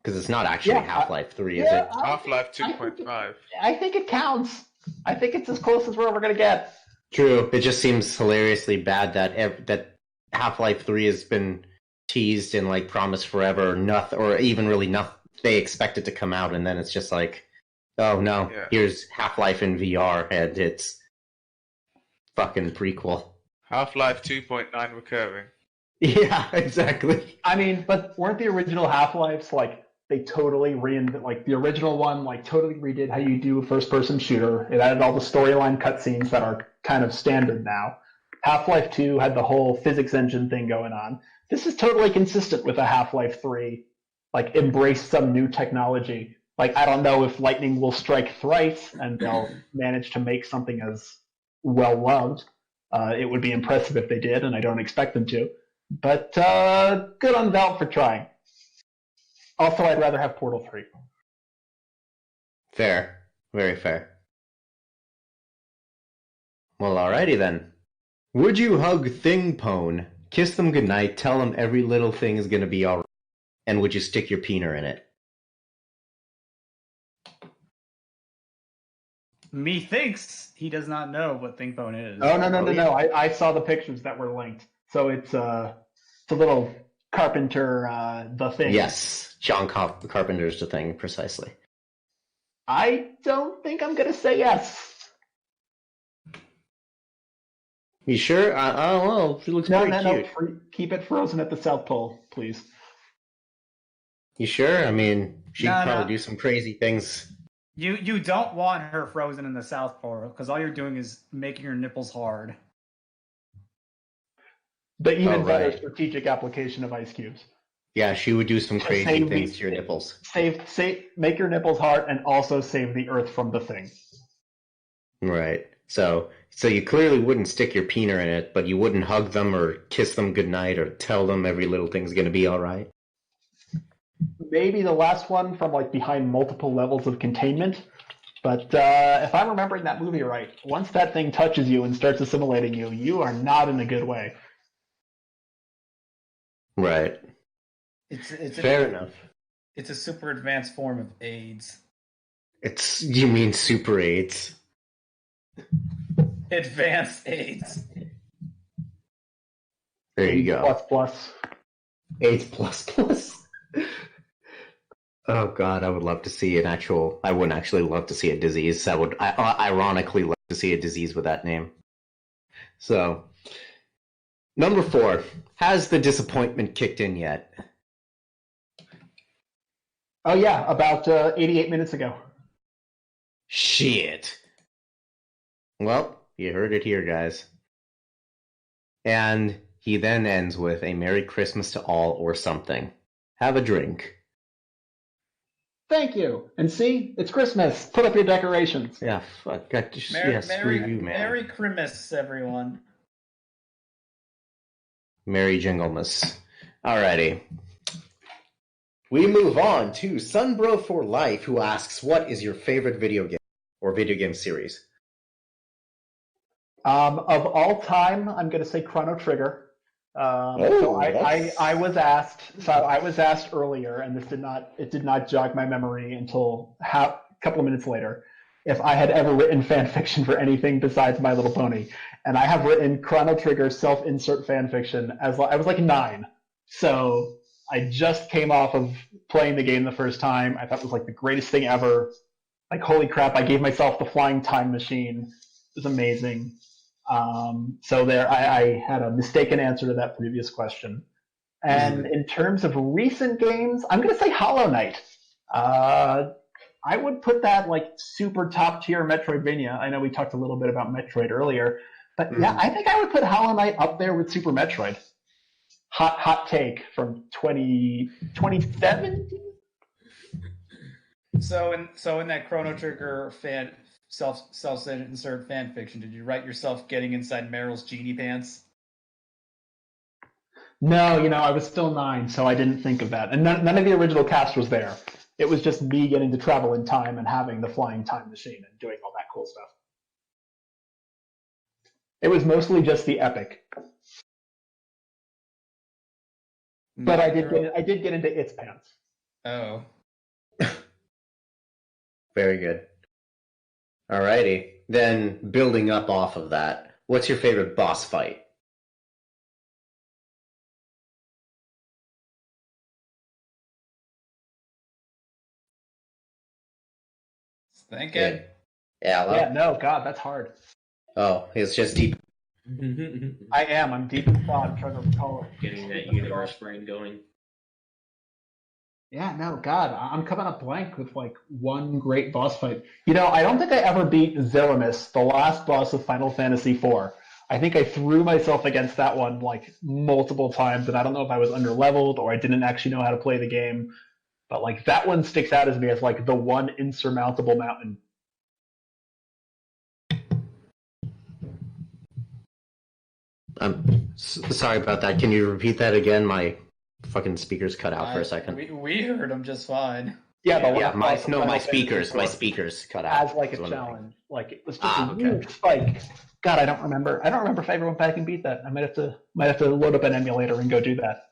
Because it's not actually Half-Life 3, is it? Half-Life 2.5. I think it counts. I think it's as close as we're ever going to get. True. It just seems hilariously bad that Half-Life 3 has been teased and like promised forever, or even really nothing. They expect it to come out, and then it's just like Oh no, Yeah. here's Half-Life in VR, and it's fucking prequel. Half-Life 2.9 recurring. Yeah, exactly. I mean, but weren't the original Half-Lives like they totally reinvent like the original one like totally redid how you do a first-person shooter. It added all the storyline cutscenes that are kind of standard now. Half-Life 2 had the whole physics engine thing going on. This is totally consistent with a Half-Life 3. Like embrace some new technology. Like I don't know if lightning will strike thrice and they'll manage to make something as well loved. It would be impressive if they did, and I don't expect them to. But good on Valve for trying. Also, I'd rather have Portal 3. Fair. Very fair. Well, alrighty then. Would you hug Thing Pone, kiss them goodnight, tell them every little thing is gonna be alright, and would you stick your peener in it? Methinks he does not know what ThinkBone is. Oh no! yeah. I saw the pictures that were linked. So it's a little Carpenter the thing. Yes, John Carpenter's the thing, precisely. I don't think I'm gonna say yes. You sure? Well, she looks pretty cute. Keep it frozen at the South Pole, please. You sure? I mean, she'd No, probably no. do some crazy things. You don't want her frozen in the South Pole because all you're doing is making her nipples hard. The even better right. strategic application of ice cubes. Yeah, she would do some crazy Save things the- to your nipples. Make your nipples hard and also save the Earth from the thing. Right. So you clearly wouldn't stick your peener in it, but you wouldn't hug them or kiss them goodnight or tell them every little thing's gonna be alright. Maybe the last one from like behind multiple levels of containment. But if I'm remembering that movie right, once that thing touches you and starts assimilating you, you are not in a good way. Right. It's Fair enough. It's a super advanced form of AIDS. You mean Super 8s? Advanced AIDS. There you go. Plus. 8++. Oh god, I would love to see I wouldn't actually love to see a disease. I would ironically love to see a disease with that name. So, number 4. Has the disappointment kicked in yet? Oh yeah, about 88 minutes ago. Shit. Well, you heard it here, guys. And he then ends with a Merry Christmas to all or something. Have a drink. Thank you. And see, it's Christmas. Put up your decorations. Yeah, fuck. Screw you, man. Merry Christmas, everyone. Merry Jinglemas. Alrighty. We move on to Sunbro for Life, who asks, what is your favorite video game or video game series? Of all time, I'm going to say Chrono Trigger. So I was asked earlier, and it did not jog my memory until a couple of minutes later, if I had ever written fan fiction for anything besides My Little Pony, and I have written Chrono Trigger self-insert fan fiction I was like 9, so I just came off of playing the game the first time. I thought it was like the greatest thing ever. Like holy crap! I gave myself the flying time machine. It was amazing. So there, I had a mistaken answer to that previous question. And in terms of recent games, I'm going to say Hollow Knight. I would put that like super top tier Metroidvania. I know we talked a little bit about Metroid earlier, but yeah, I think I would put Hollow Knight up there with Super Metroid. Hot take from 2017. So in that Chrono Trigger self-insert fan fiction, did you write yourself getting inside Meryl's genie pants? No, I was still 9, so I didn't think of that. And none of the original cast was there. It was just me getting to travel in time and having the flying time machine and doing all that cool stuff. It was mostly just the epic. But I did get into its pants. Oh. Very good. Alrighty. Then, building up off of that, what's your favorite boss fight? Thinking. Yeah, hello? Yeah, no, God, that's hard. Oh, it's just deep. I am. I'm deep in thought. I'm trying to recall it. Getting that universe brain going. Yeah, no, God, I'm coming up blank with like one great boss fight. You know, I don't think I ever beat Zeramis, the last boss of Final Fantasy IV. I think I threw myself against that one like multiple times, and I don't know if I was underleveled or I didn't actually know how to play the game. But like that one sticks out as me as like the one insurmountable mountain. I'm sorry about that. Can you repeat that again? My fucking speakers cut out for a second. We heard him just fine. Yeah, the Yeah, last boss of Final speakers, Fantasy my IV speakers cut out. as like a That's what I'm challenge. Like it was just a okay. huge spike. God, I don't remember. I don't remember if I ever went back and beat that. I might have to load up an emulator and go do that.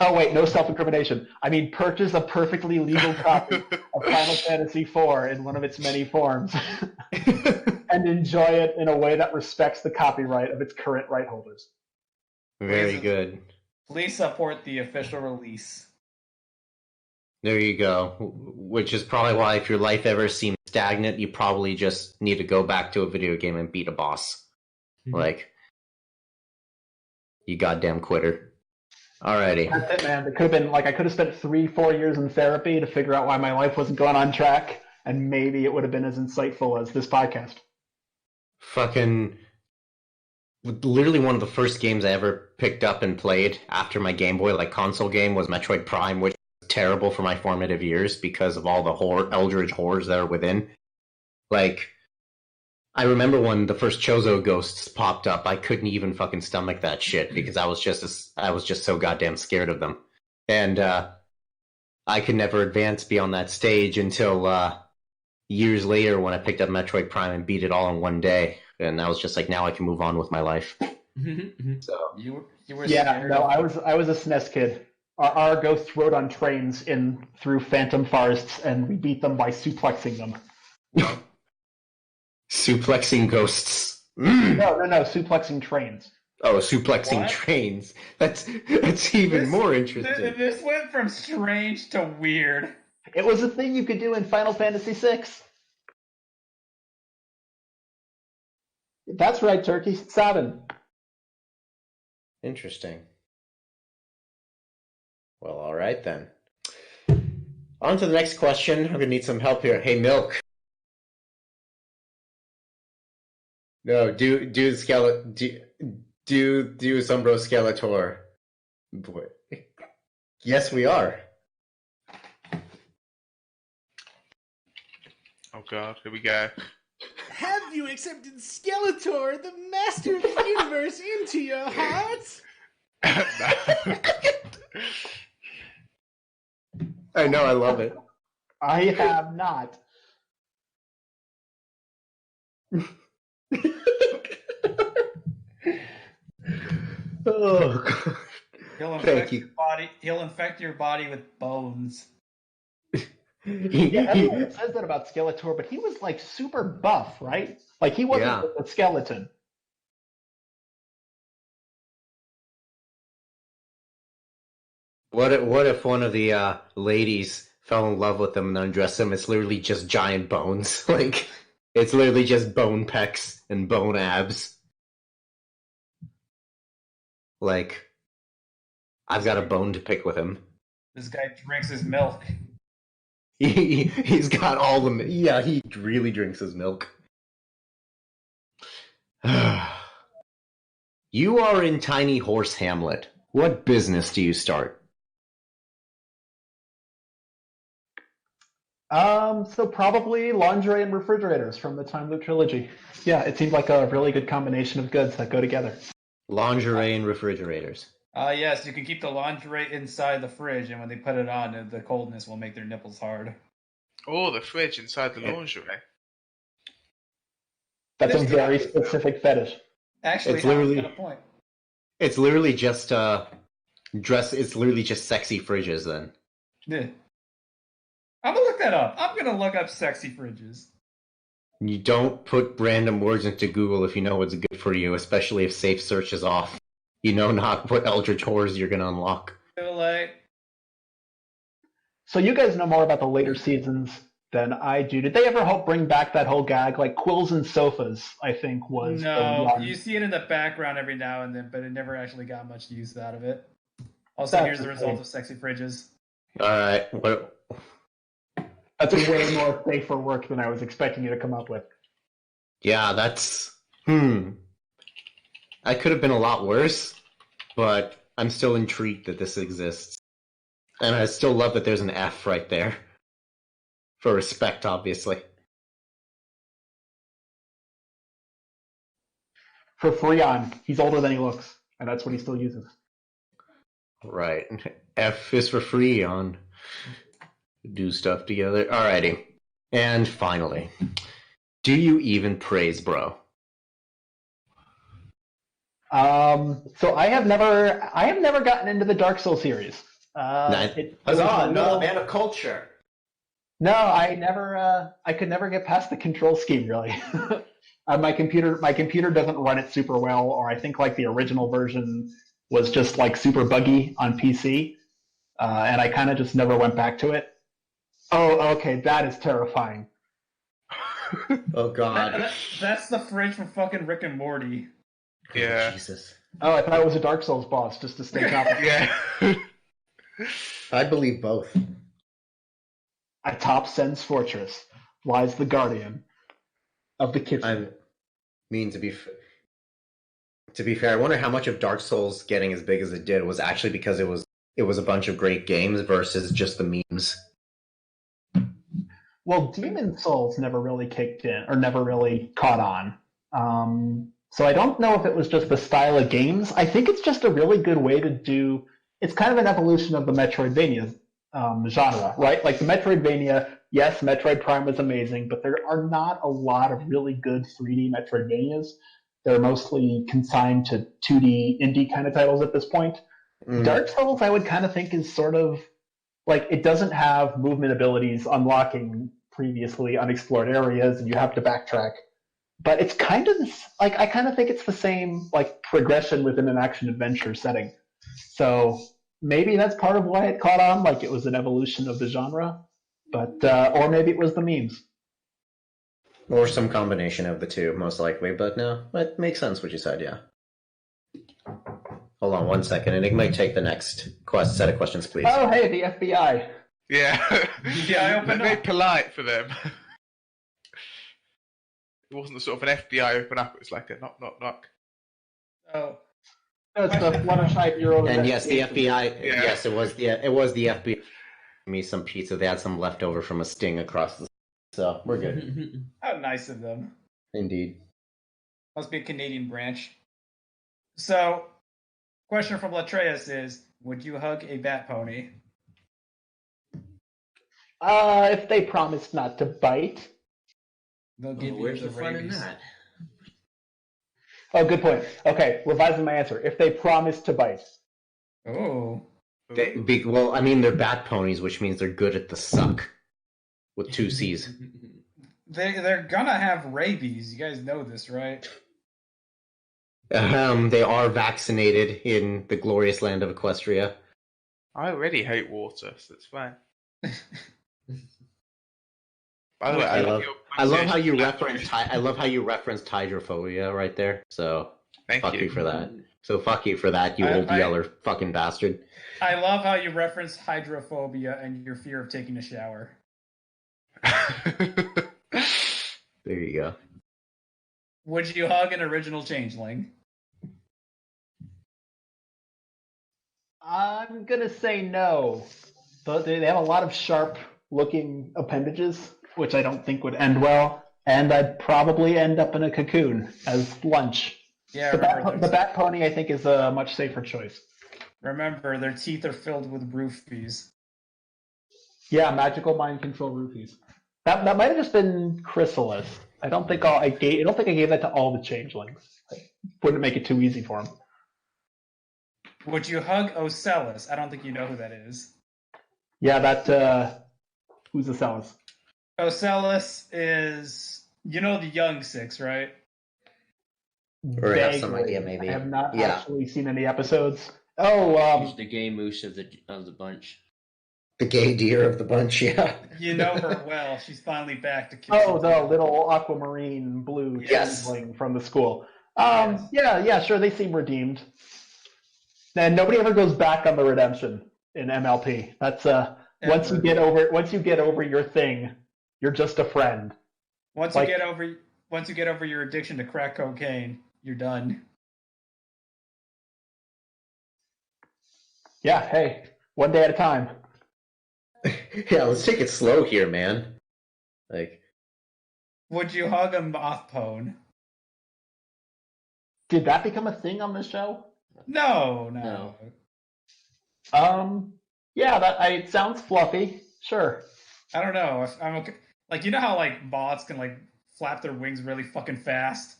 Oh wait, no self-incrimination. I mean, purchase a perfectly legal copy of Final Fantasy IV in one of its many forms, and enjoy it in a way that respects the copyright of its current right holders. Very good. Please support the official release. There you go. Which is probably why if your life ever seems stagnant, you probably just need to go back to a video game and beat a boss. Like, you goddamn quitter. Alrighty. That's it, man. It could have been like I could have spent 3-4 years in therapy to figure out why my life wasn't going on track, and maybe it would have been as insightful as this podcast. Fucking literally one of the first games I ever picked up and played after my Game Boy like console game was Metroid Prime, which was terrible for my formative years because of all the eldritch horrors that are within. Like, I remember when the first Chozo ghosts popped up, I couldn't even fucking stomach that shit because I was just so goddamn scared of them. And I could never advance beyond that stage until years later when I picked up Metroid Prime and beat it all in one day. And I was just like, now I can move on with my life. So You were Yeah, scared no, of- I was a SNES kid. Our ghosts rode on trains in through phantom forests, and we beat them by suplexing them. suplexing ghosts. No, suplexing trains. Oh, suplexing What? trains. That's even more interesting. This went from strange to weird. It was a thing you could do in Final Fantasy VI. That's right, Turkey. 7. Interesting. Well, all right then. On to the next question. I'm gonna need some help here. Hey, Milk. No, do Umbro Skeletor. Boy. Yes, we are. Oh god, here we go. Have you accepted Skeletor, the master of the universe, into your heart? I know, I love it. I have not. Oh, God. He'll Thank infect you. your body. He'll infect your body with bones. Yeah, everyone says that about Skeletor, but he was like super buff, right? Like he wasn't Yeah. a skeleton. What if one of the ladies fell in love with him and undressed him? It's literally just giant bones. Like, it's literally just bone pecs and bone abs. Like, I've got a bone to pick with him. This guy drinks his milk. He's got all the... Yeah, he really drinks his milk. You are in Tiny Horse Hamlet. What business do you start? So probably lingerie and refrigerators from the Time Loop trilogy. Yeah, it seemed like a really good combination of goods that go together. Lingerie and refrigerators. Yes, you can keep the lingerie inside the fridge, and when they put it on, the coldness will make their nipples hard. Oh, the fridge inside the lingerie. That's a very specific fetish. Actually, It's no, literally- you got a point. It's literally just it's literally just sexy fridges then. Yeah. I'm gonna look that up. I'm gonna look up sexy fridges. You don't put random words into Google if you know what's good for you, especially if safe search is off. You know not what eldritch horrors you're gonna unlock. Too late. So you guys know more about the later seasons than I do. Did they ever help bring back that whole gag? Like Quills and Sofas, I think was the No, one. you see it in the background every now and then, but it never actually got much use out of it. Also, That's here's the the result thing. of sexy fridges. Alright, what? That's way more safer work than I was expecting you to come up with. Yeah, that's... I could have been a lot worse, but I'm still intrigued that this exists. And I still love that there's an F right there. For respect, obviously. For Freon, he's older than he looks, and that's what he still uses. Right. F is for free on do stuff together. Alrighty. And finally, do you even praise bro? So I have never gotten into the Dark Souls series. It was a Huzzah, little- not man of culture. No, I could never get past the control scheme really. My computer doesn't run it super well, or I think like the original version was just like super buggy on PC, and I kind of just never went back to it. Oh, okay, that is terrifying. Oh god. That's the fridge from fucking Rick and Morty. Yeah. Oh, Jesus. Oh, I thought it was a Dark Souls boss just to stay confident. Yeah. I believe both. Atop Sen's fortress lies the guardian of the kitchen. I mean, to be fair, I wonder how much of Dark Souls getting as big as it did was actually because it was a bunch of great games versus just the memes. Well, Demon Souls never really kicked in, or never really caught on. So I don't know if it was just the style of games. I think it's just a really good way to do. It's kind of an evolution of the Metroidvania genre, right? Like the Metroidvania, yes, Metroid Prime was amazing, but there are not a lot of really good 3D Metroidvanias. They're mostly consigned to 2D indie kind of titles at this point. Dark Souls, I would kind of think, is sort of like it doesn't have movement abilities unlocking previously unexplored areas, and you have to backtrack. But it's kind of like I kind of think it's the same like progression within an action adventure setting. So maybe that's part of why it caught on. Like it was an evolution of the genre, but or maybe it was the memes. Or some combination of the two, most likely. But no, it makes sense what you said, yeah. Hold on 1 second. Enigma, take the next set of questions, please. Oh, hey, the FBI. Yeah. Yeah, I opened Very up. polite for them. It wasn't the sort of an FBI open up. It was like a knock, knock, knock. Oh, No, it's the Fluttershy And yes, the FBI. Yeah. Yes, it was the FBI. Give me some pizza. They had some leftover from a sting across the. So we're good. how nice of them. Indeed. Must be a Canadian branch. So, question from Latreus is: would you hug a bat pony? If they promise not to bite. They'll give you Where's the the fun in rabies. that? Oh, good point. Okay, revising my answer. If they promise to bite. Oh, Well, I mean, they're bat ponies, which means they're good at the suck. With 2 C's. they're gonna have rabies. You guys know this, right? They are vaccinated in the glorious land of Equestria. I already hate water, so it's fine. By the way, I love how you referenced hydrophobia right there. So Thank fuck you. you for that. So fuck you for that, you old yeller fucking bastard. I love how you reference hydrophobia and your fear of taking a shower. There you go. Would you hug an original changeling? I'm gonna say no. But they have a lot of sharp-looking appendages, which I don't think would end well, and I'd probably end up in a cocoon as lunch. Yeah, The bat pony, I think, is a much safer choice. remember, their teeth are filled with roofies. Yeah, magical mind control roofies. That might have just been Chrysalis. I don't think I gave that to all the changelings. I wouldn't make it too easy for them. Would you hug Ocellus? I don't think you know who that is. Yeah, who's Ocellus? Ocellus is, you know, the Young Six, right? Or I have some Vaguely. idea, maybe. I have not Yeah. actually seen any episodes. Oh, He's the gay moose of the bunch. The gay deer of the bunch, yeah. You know her well. She's finally back to kill. Oh, the little aquamarine blue Yes. changeling from the school. Yes. Yeah, sure, they seem redeemed. And nobody ever goes back on the redemption in MLP. That's once you get over your thing, you're just a friend. Once you get over your addiction to crack cocaine, you're done. Yeah, hey, one day at a time. Yeah, let's take it slow here, man. Like, Would you hug a moth pone? Did that become a thing on the show? No. Yeah, it sounds fluffy. Sure. I don't know. I'm okay. Like, you know how like moths can like flap their wings really fucking fast?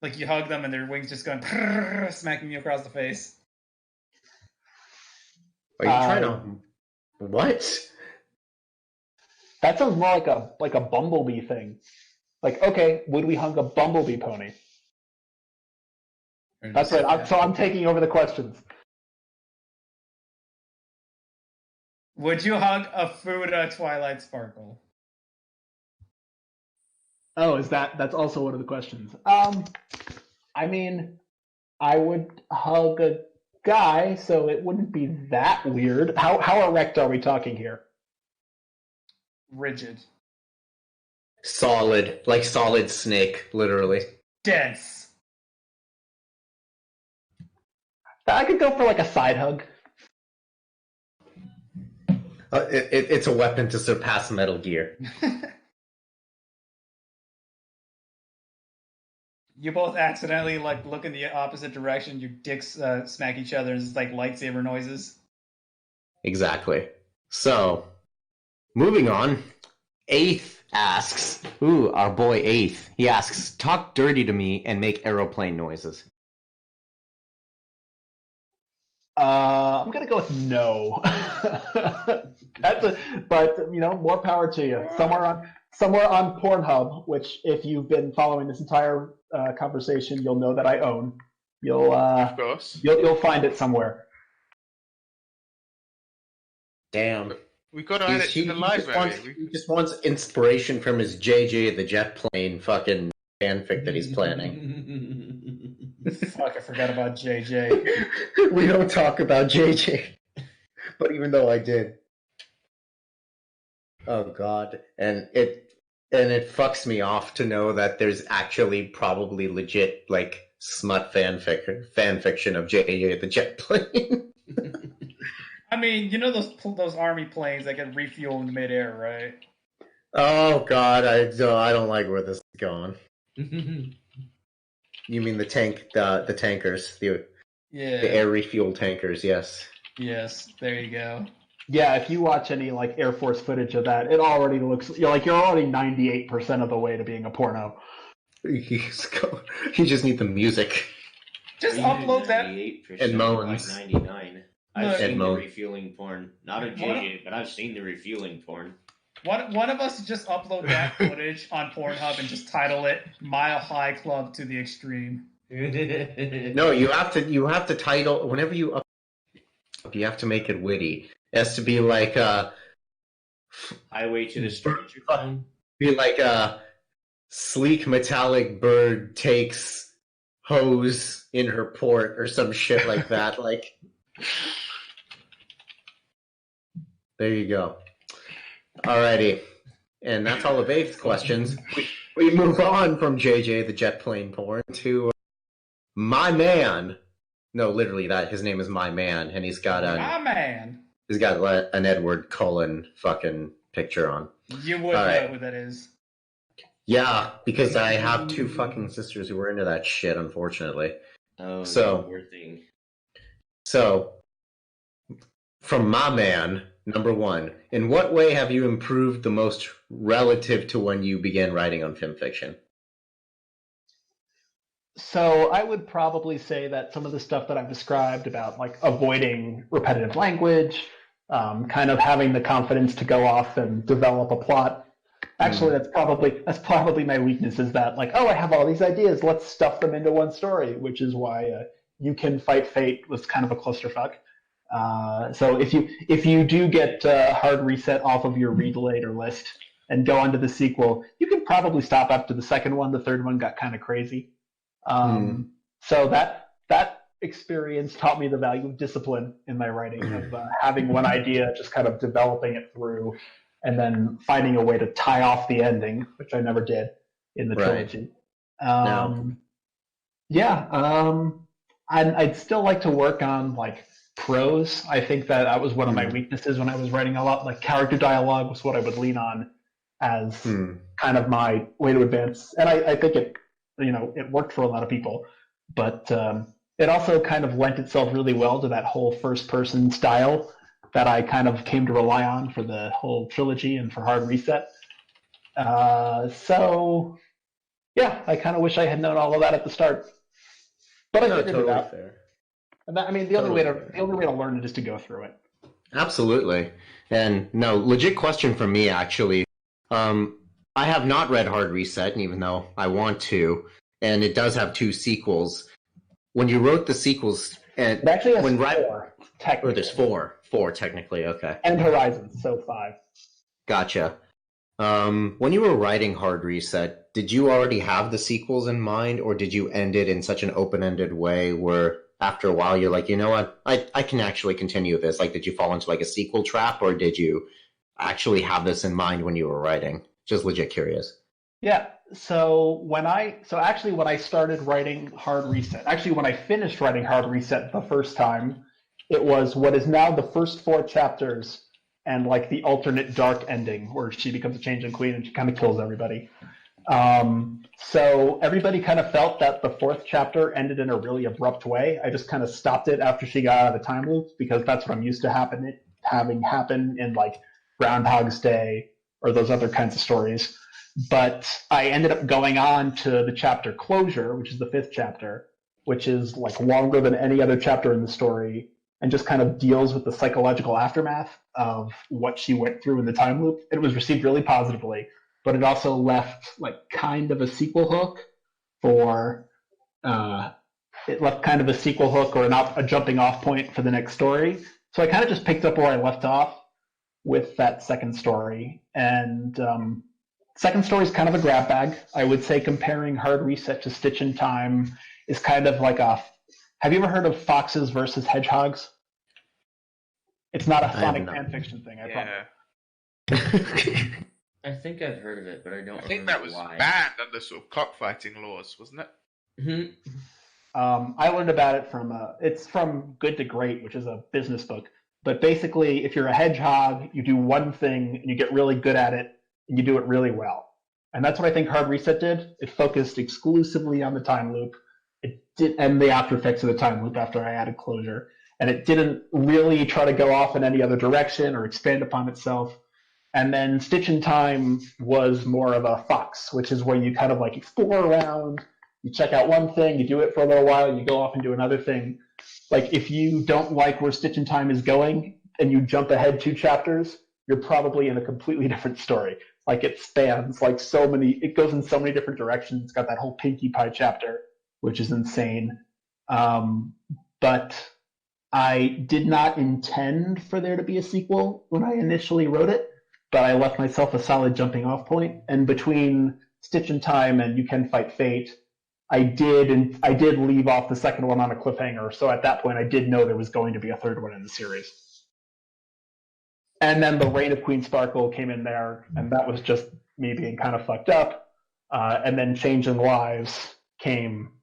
Like you hug them and their wings just going smacking you across the face. are you trying to... What? That sounds more like a bumblebee thing. Like, okay, would we hug a bumblebee pony? That's right. So I'm taking over the questions. Would you hug a Fuda Twilight Sparkle? Oh, that's also one of the questions. I mean, I would hug a guy, so it wouldn't be that weird. How erect are we talking here? Rigid. Solid. Like solid snake, literally. Dense. I could go for like a side hug. It's a weapon to surpass Metal Gear. You both accidentally like look in the opposite direction. Your dicks smack each other, and it's like lightsaber noises. Exactly. So, moving on. Eighth asks, our boy Eighth. He asks, talk dirty to me and make aeroplane noises. I'm gonna go with no. But more power to you. Somewhere on Pornhub, which if you've been following this entire conversation, you'll know that I own. Of course. You'll find it somewhere. Damn. We got to add it to the library. He just wants inspiration from his JJ the Jet Plane fucking fanfic that he's planning. Fuck, I forgot about JJ. We don't talk about JJ. But even though I did. Oh god. And it fucks me off to know that there's actually probably legit like smut fan fiction of JJ the Jet Plane. I mean, you know those army planes that get refueled in midair, right? Oh god, I don't like where this is going. You mean the tankers, the air refuel tankers? Yes. Yes, there you go. Yeah, if you watch any like Air Force footage of that, it already looks you're already 98% of the way to being a porno. You just need the music. Just upload that. And moans. Like 99. I've seen the moan. refueling porn. Not of JJ, but I've seen the refueling porn. One of us just upload that footage on Pornhub and just title it "Mile High Club to the Extreme." No, you have to title whenever you have to make it witty. It has to be like Highway to the Stranger Phone. Be like a sleek metallic bird takes hose in her port or some shit like that. Like, there you go. Alrighty, and that's all of Eighth's questions. We move on from JJ the Jet Plane porn to my man. No, literally, his name is my man, and he's got My man. He's got an Edward Cullen fucking picture on. You would know who that is. Yeah, because I have two fucking sisters who were into that shit, unfortunately. Oh, so poor thing. So, from my man, number one, in what way have you improved the most relative to when you began writing on film fiction? So I would probably say that some of the stuff that I've described about like avoiding repetitive language, kind of having the confidence to go off and develop a plot. Actually, that's probably my weakness is that like, oh, I have all these ideas, let's stuff them into one story, which is why You Can Fight Fate was kind of a clusterfuck. So if you do get Hard Reset off of your read later list and go onto the sequel, you can probably stop after the second one. The third one got kind of crazy. So that experience taught me the value of discipline in my writing, of having one idea, just kind of developing it through, and then finding a way to tie off the ending, which I never did in the trilogy. I'd still like to work on like prose. I think that was one of my weaknesses when I was writing a lot. Like character dialogue was what I would lean on as kind of my way to advance, and I think it worked for a lot of people, but it also kind of lent itself really well to that whole first person style that I kind of came to rely on for the whole trilogy and for Hard Reset. So yeah, I kind of wish I had known all of that at the start, but I figured it out. Fair. And that, I mean, the only way to learn it is to go through it. Absolutely. And no, legit question from me actually. I have not read Hard Reset, even though I want to, and it does have 2 sequels. When you wrote the sequels, and it actually has 4. Technically. Or there's 4 technically. Okay. And Horizons, so 5. Gotcha. When you were writing Hard Reset, did you already have the sequels in mind, or did you end it in such an open-ended way where after a while you're like, you know what, I can actually continue this? Like, did you fall into like a sequel trap, or did you actually have this in mind when you were writing? Just legit curious. Yeah. So when I started writing Hard Reset, actually when I finished writing Hard Reset the first time, it was what is now the first 4 chapters and like the alternate dark ending where she becomes a changeling queen and she kind of kills everybody. So everybody kind of felt that the 4th chapter ended in a really abrupt way. I just kind of stopped it after she got out of the time loop because that's what I'm used to having happen in like Groundhog's Day or those other kinds of stories. But I ended up going on to the chapter Closure, which is the 5th chapter, which is like longer than any other chapter in the story and just kind of deals with the psychological aftermath of what she went through in the time loop. It was received really positively, but it also left like kind of a sequel hook or a jumping off point for the next story. So I kind of just picked up where I left off with that second story. And second story is kind of a grab bag. I would say comparing Hard Reset to Stitch in Time is kind of like have you ever heard of Foxes versus Hedgehogs? It's not a Sonic fan fiction thing, I promise. I think I've heard of it, but I don't. I think that was banned under sort of cockfighting laws, wasn't it? Mm-hmm. I learned about it it's from Good to Great, which is a business book. But basically, if you're a hedgehog, you do one thing and you get really good at it, and you do it really well. And that's what I think Hard Reset did. It focused exclusively on the time loop. It did, and the after effects of the time loop after I added Closure. And it didn't really try to go off in any other direction or expand upon itself. And then Stitch in Time was more of a fox, which is where you kind of like explore around, you check out one thing, you do it for a little while, you go off and do another thing. Like if you don't like where Stitch in Time is going and you jump ahead 2 chapters, you're probably in a completely different story. Like it spans like it goes in so many different directions. It's got that whole Pinkie Pie chapter, which is insane. But I did not intend for there to be a sequel when I initially wrote it, but I left myself a solid jumping off point. And between Stitch in Time and You Can Fight Fate, I did leave off the second one on a cliffhanger. So at that point, I did know there was going to be a third one in the series. And then the Reign of Queen Sparkle came in there, and that was just me being kind of fucked up. And then Changing Lives came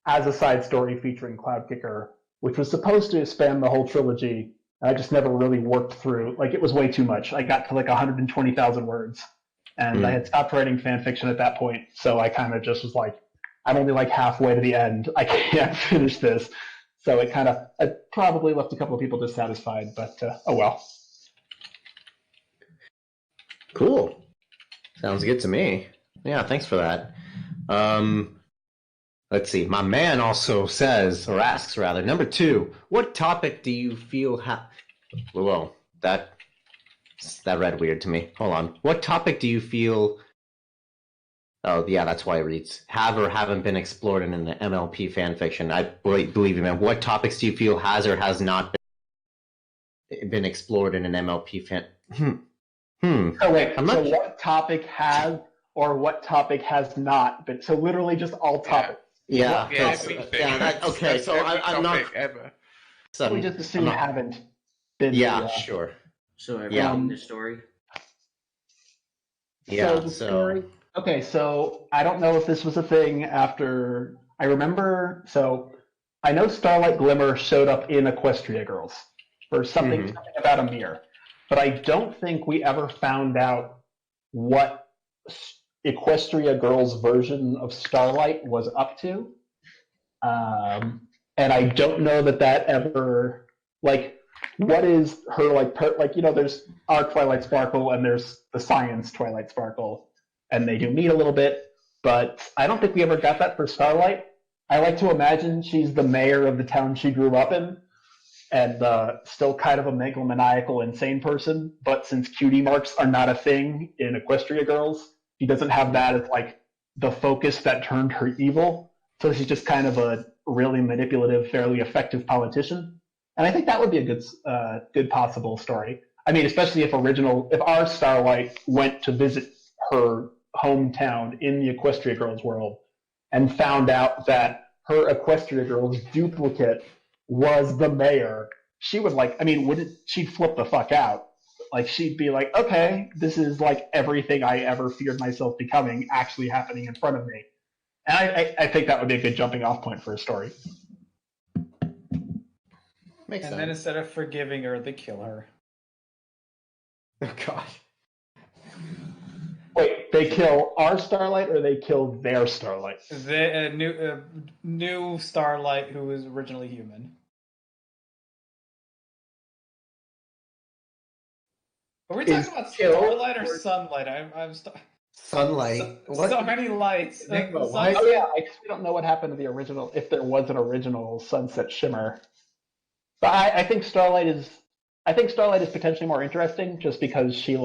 as a side story featuring Cloudkicker, which was supposed to span the whole trilogy. I just never really worked through. Like, it was way too much. I got to like 120,000 words, and I had stopped writing fan fiction at that point. So I kind of just was like, I'm only like halfway to the end. I can't finish this. So I probably left a couple of people dissatisfied, but oh well. Cool. Sounds good to me. Yeah, thanks for that. Let's see. My man also says, or asks rather, number 2, what topic do you feel Whoa, that read weird to me. Hold on. What topic do you feel... Oh, yeah, that's why it reads, have or haven't been explored in an MLP fanfiction? I believe you, man. What topics do you feel has or has not been been explored in an MLP fan. Oh wait, I'm so not. what topic has or what topic has not been? So literally just all topics. Yeah. Yeah, 'cause, everything. yeah. Okay. That's So every I'm not. topic ever. So We just I'm assume not. haven't been. Yeah. Sure. So everything, Yeah. the story. Yeah. So the story. Okay, so I don't know if this was a thing after. I remember. So I know Starlight Glimmer showed up in Equestria Girls for something about a mirror, but I don't think we ever found out what Equestria Girls' version of Starlight was up to. And I don't know that ever, like, what is her, like, there's our Twilight Sparkle and there's the science Twilight Sparkle, and they do meet a little bit, but I don't think we ever got that for Starlight. I like to imagine she's the mayor of the town she grew up in, and still kind of a megalomaniacal, insane person, but since cutie marks are not a thing in Equestria Girls, she doesn't have that as, like, the focus that turned her evil, so she's just kind of a really manipulative, fairly effective politician. And I think that would be a good possible story. I mean, especially if our Starlight went to visit her hometown in the Equestria Girls world and found out that her Equestria Girls duplicate was the mayor, she would she'd flip the fuck out. Like, she'd be like, okay, this is like everything I ever feared myself becoming actually happening in front of me. And I think that would be a good jumping off point for a story. Makes sense. Then instead of forgiving her, they kill her. Oh God. Wait, they kill our Starlight or they kill their Starlight? The new Starlight who was originally human. Are we talking about Starlight or Sunlight? Sunlight. So many lights. Enigma, Oh yeah, I guess we don't know what happened to the original, if there was an original Sunset Shimmer. But I think Starlight is potentially more interesting just because she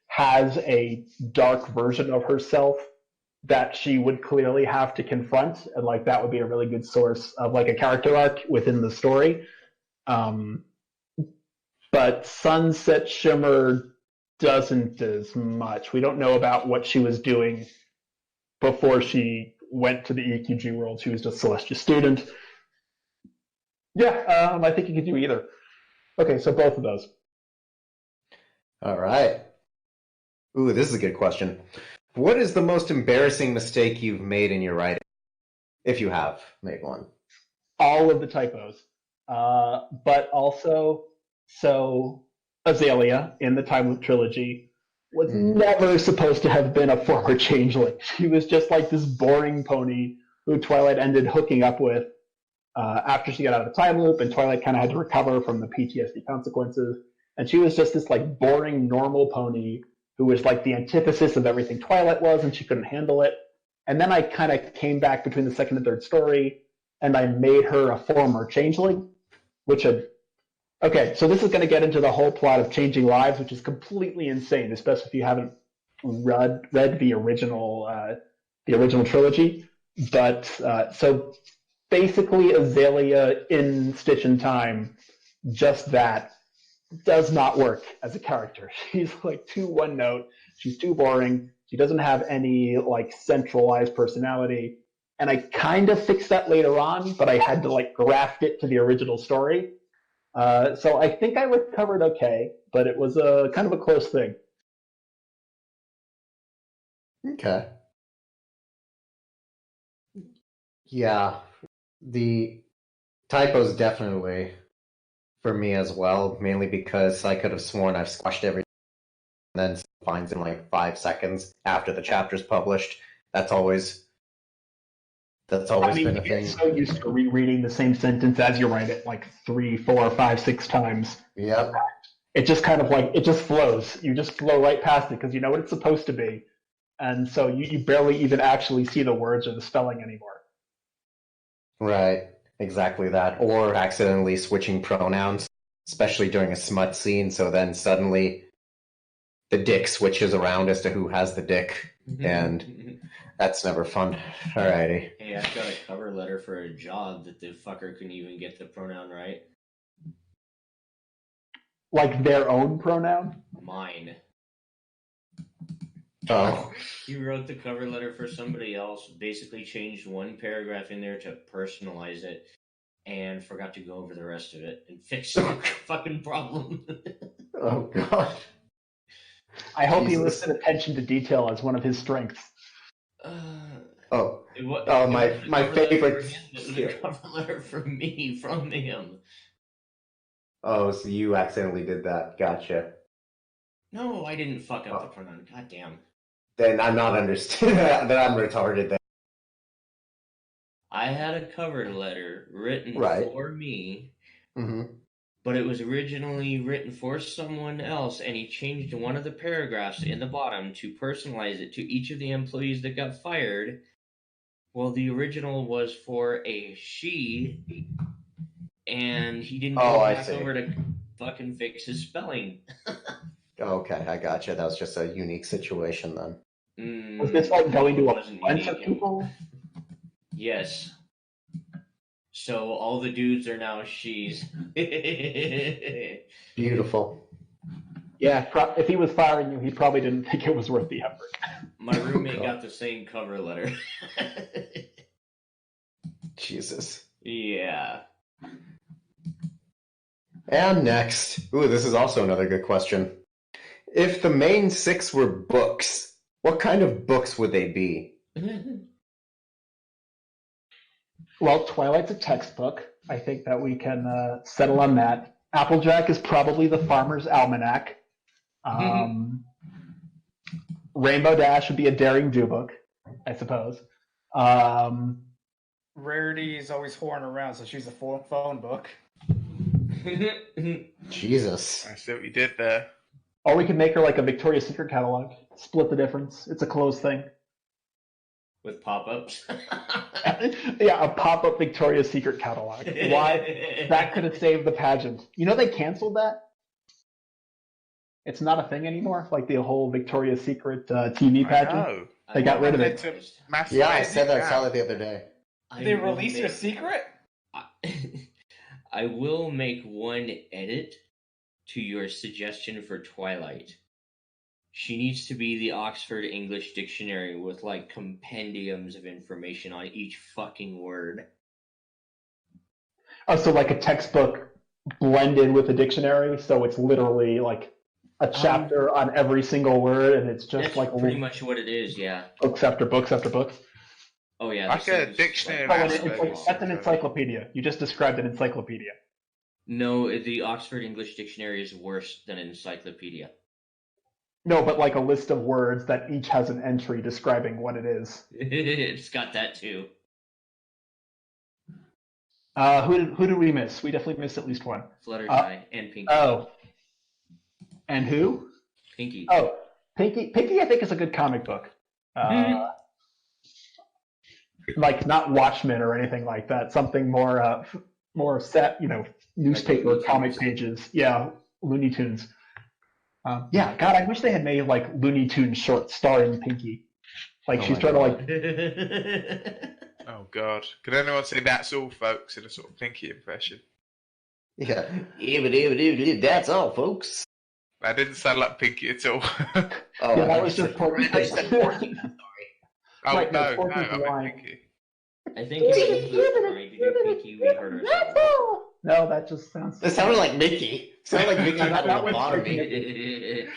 has a dark version of herself that she would clearly have to confront, and that would be a really good source of a character arc within the story. But Sunset Shimmer doesn't as much. We don't know about what she was doing before she went to the EQG world. She was just a Celestia student. Yeah, I think you could do either. Okay, so both of those. All right. Ooh, this is a good question. What is the most embarrassing mistake you've made in your writing? If you have made one. All of the typos. But also, so Azalea in the Time Loop trilogy was never supposed to have been a former changeling. She was just like this boring pony who Twilight ended hooking up with after she got out of the time loop, and Twilight kind of had to recover from the PTSD consequences. And she was just this boring, normal pony who was the antithesis of everything Twilight was, and she couldn't handle it. And then I kind of came back between the second and third story, and I made her a former changeling, Okay, so this is going to get into the whole plot of Changing Lives, which is completely insane, especially if you haven't read the original trilogy. But so basically, Azalea in Stitch in Time, just that, does not work as a character. She's too one note. She's too boring. She doesn't have any centralized personality. And I kind of fixed that later on, but I had to graft it to the original story. So I think I recovered okay, but it was a kind of a close thing. Okay. Yeah, the typos definitely for me as well, mainly because I could have sworn I've squashed everything and then finds in 5 seconds after the chapter's published. That's always been a thing. You're so used to rereading the same sentence as you write it 3, 4, 5, 6 times. Yep. It just kind of it just flows. You just flow right past it because you know what it's supposed to be. And so you barely even actually see the words or the spelling anymore. Right. Exactly that. Or accidentally switching pronouns, especially during a smut scene, so then suddenly the dick switches around as to who has the dick, and that's never fun. Alrighty. Hey, I've got a cover letter for a job that the fucker couldn't even get the pronoun right. Like their own pronoun? Mine. Oh. He wrote the cover letter for somebody else, basically changed one paragraph in there to personalize it, and forgot to go over the rest of it and fix the fucking problem. Oh, God. I hope he Jesus. listed attention to detail as one of his strengths. Oh. It wa- Oh, it my- wasn't a my cover letter favorite for him, it was skill. a cover letter from me, from him. Oh, so you accidentally did that. Gotcha. No, I didn't fuck up the pronoun. God damn. Then I'm not understanding. Then I'm retarded then. I had a cover letter written Right. for me, Mm-hmm. but it was originally written for someone else, and he changed one of the paragraphs in the bottom to personalize it to each of the employees that got fired. Well, the original was for a she, and he didn't Oh, go I back see. over to fucking fix his spelling. Okay, I gotcha. That was just a unique situation then. Was this like going to a Wasn't bunch of unique. people? Yes. So all the dudes are now she's. Beautiful. Yeah, if he was firing you, he probably didn't think it was worth the effort. My roommate got the same cover letter. Jesus. Yeah. And next. Ooh, this is also another good question. If the main 6 were books, what kind of books would they be? Well, Twilight's a textbook. I think that we can settle on that. Applejack is probably the Farmer's Almanac. Rainbow Dash would be a Daring Do book, I suppose. Rarity is always whoring around, so she's a phone book. Jesus. I see what you did there. Or we could make her like a Victoria's Secret catalog. Split the difference. It's a closed thing. With pop-ups. Yeah, a pop-up Victoria's Secret catalog. Why? That could have saved the pageant. You know they canceled that? It's not a thing anymore, like the whole Victoria's Secret TV pageant. No. They got rid of it. It's a massive Yeah, I said that. I down. saw that the other day. They released a secret? I will make one edit to your suggestion for Twilight. She needs to be the Oxford English Dictionary with like compendiums of information on each fucking word. Oh, so like a textbook blended with a dictionary, so it's literally like a chapter on every single word, and it's just That's like pretty much what it is, yeah. books after books after books. Oh yeah. Like this a is- dictionary Oh, and aspect. that's an encyclopedia. You just described an encyclopedia. No, the Oxford English Dictionary is worse than an encyclopedia. No, but like a list of words that each has an entry describing what it is. It's got that too. Who did we miss? We definitely missed at least one. Fluttershy and Pinky. Oh. And who? Pinky. Oh, Pinky. Pinky, I think, is a good comic book. Like not Watchmen or anything like that. Something more set, newspaper Looney comic Tunes. pages. Yeah, Looney Tunes. Yeah, God, I wish they had made like Looney Tunes shorts starring Pinky. Like Oh she's my trying to God. like. Oh god. Could anyone say that's all, folks, in a sort of Pinky impression? Yeah. That's all, folks. That didn't sound like Pinky at all. Oh, Yeah, that was just Porky. I said Porky. Oh Right, no, no, Porky's I meant lying. Pinky. I think if we tried to do Pinky, we hurt ourselves. No, that just sounds. It sounded like Mickey. It sounded like Mickey That having a was lobotomy.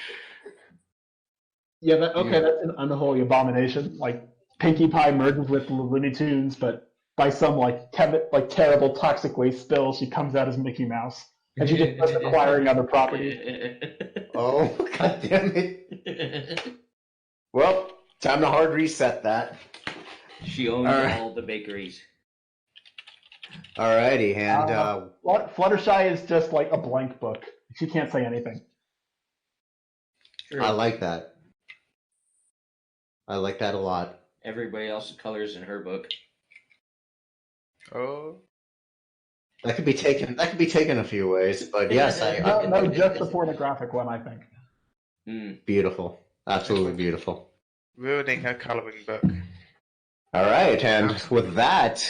Yeah, that's an unholy abomination. Like Pinkie Pie merges with the Looney Tunes, but by some terrible toxic waste spill, she comes out as Mickey Mouse, and she just starts acquiring other property. Oh, god damn it. Well, time to hard reset that. She owns All right. all the bakeries. Alrighty, and Fluttershy is just like a blank book. She can't say anything. I like that. I like that a lot. Everybody else's colors in her book. Oh. That could be taken a few ways, but yes, No, just the pornographic one, I think. Beautiful. Absolutely beautiful. Ruining her colouring book. Alright, and with that,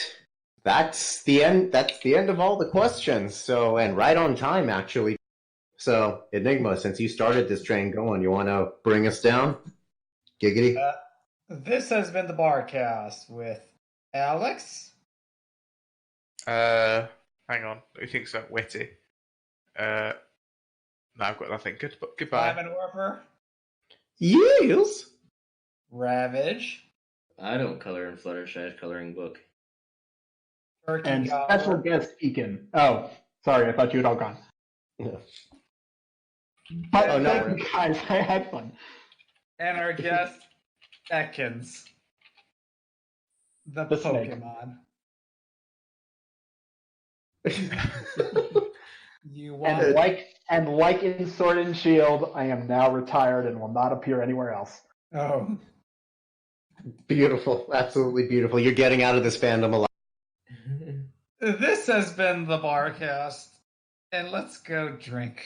that's the end of all the questions. So, and right on time actually. So, Enigma, since you started this train going, you want to bring us down? Giggity? This has been the Barcast with Alex. Hang on. Who thinks I'm witty? No, I've got nothing. Good, but goodbye. Simon Warper. Yes! Ravage. I don't color in Fluttershy's coloring book. Turkey And Gobbler. special guest Eakin. Oh, sorry, I thought you had all gone. But Oh, no, thank you guys, I had fun. And our guest, Eakins. The snake. Pokemon. You want And like in Sword and Shield, I am now retired and will not appear anywhere else. Oh. Beautiful. Absolutely beautiful. You're getting out of this fandom alive. This has been the Barcast, and let's go drink.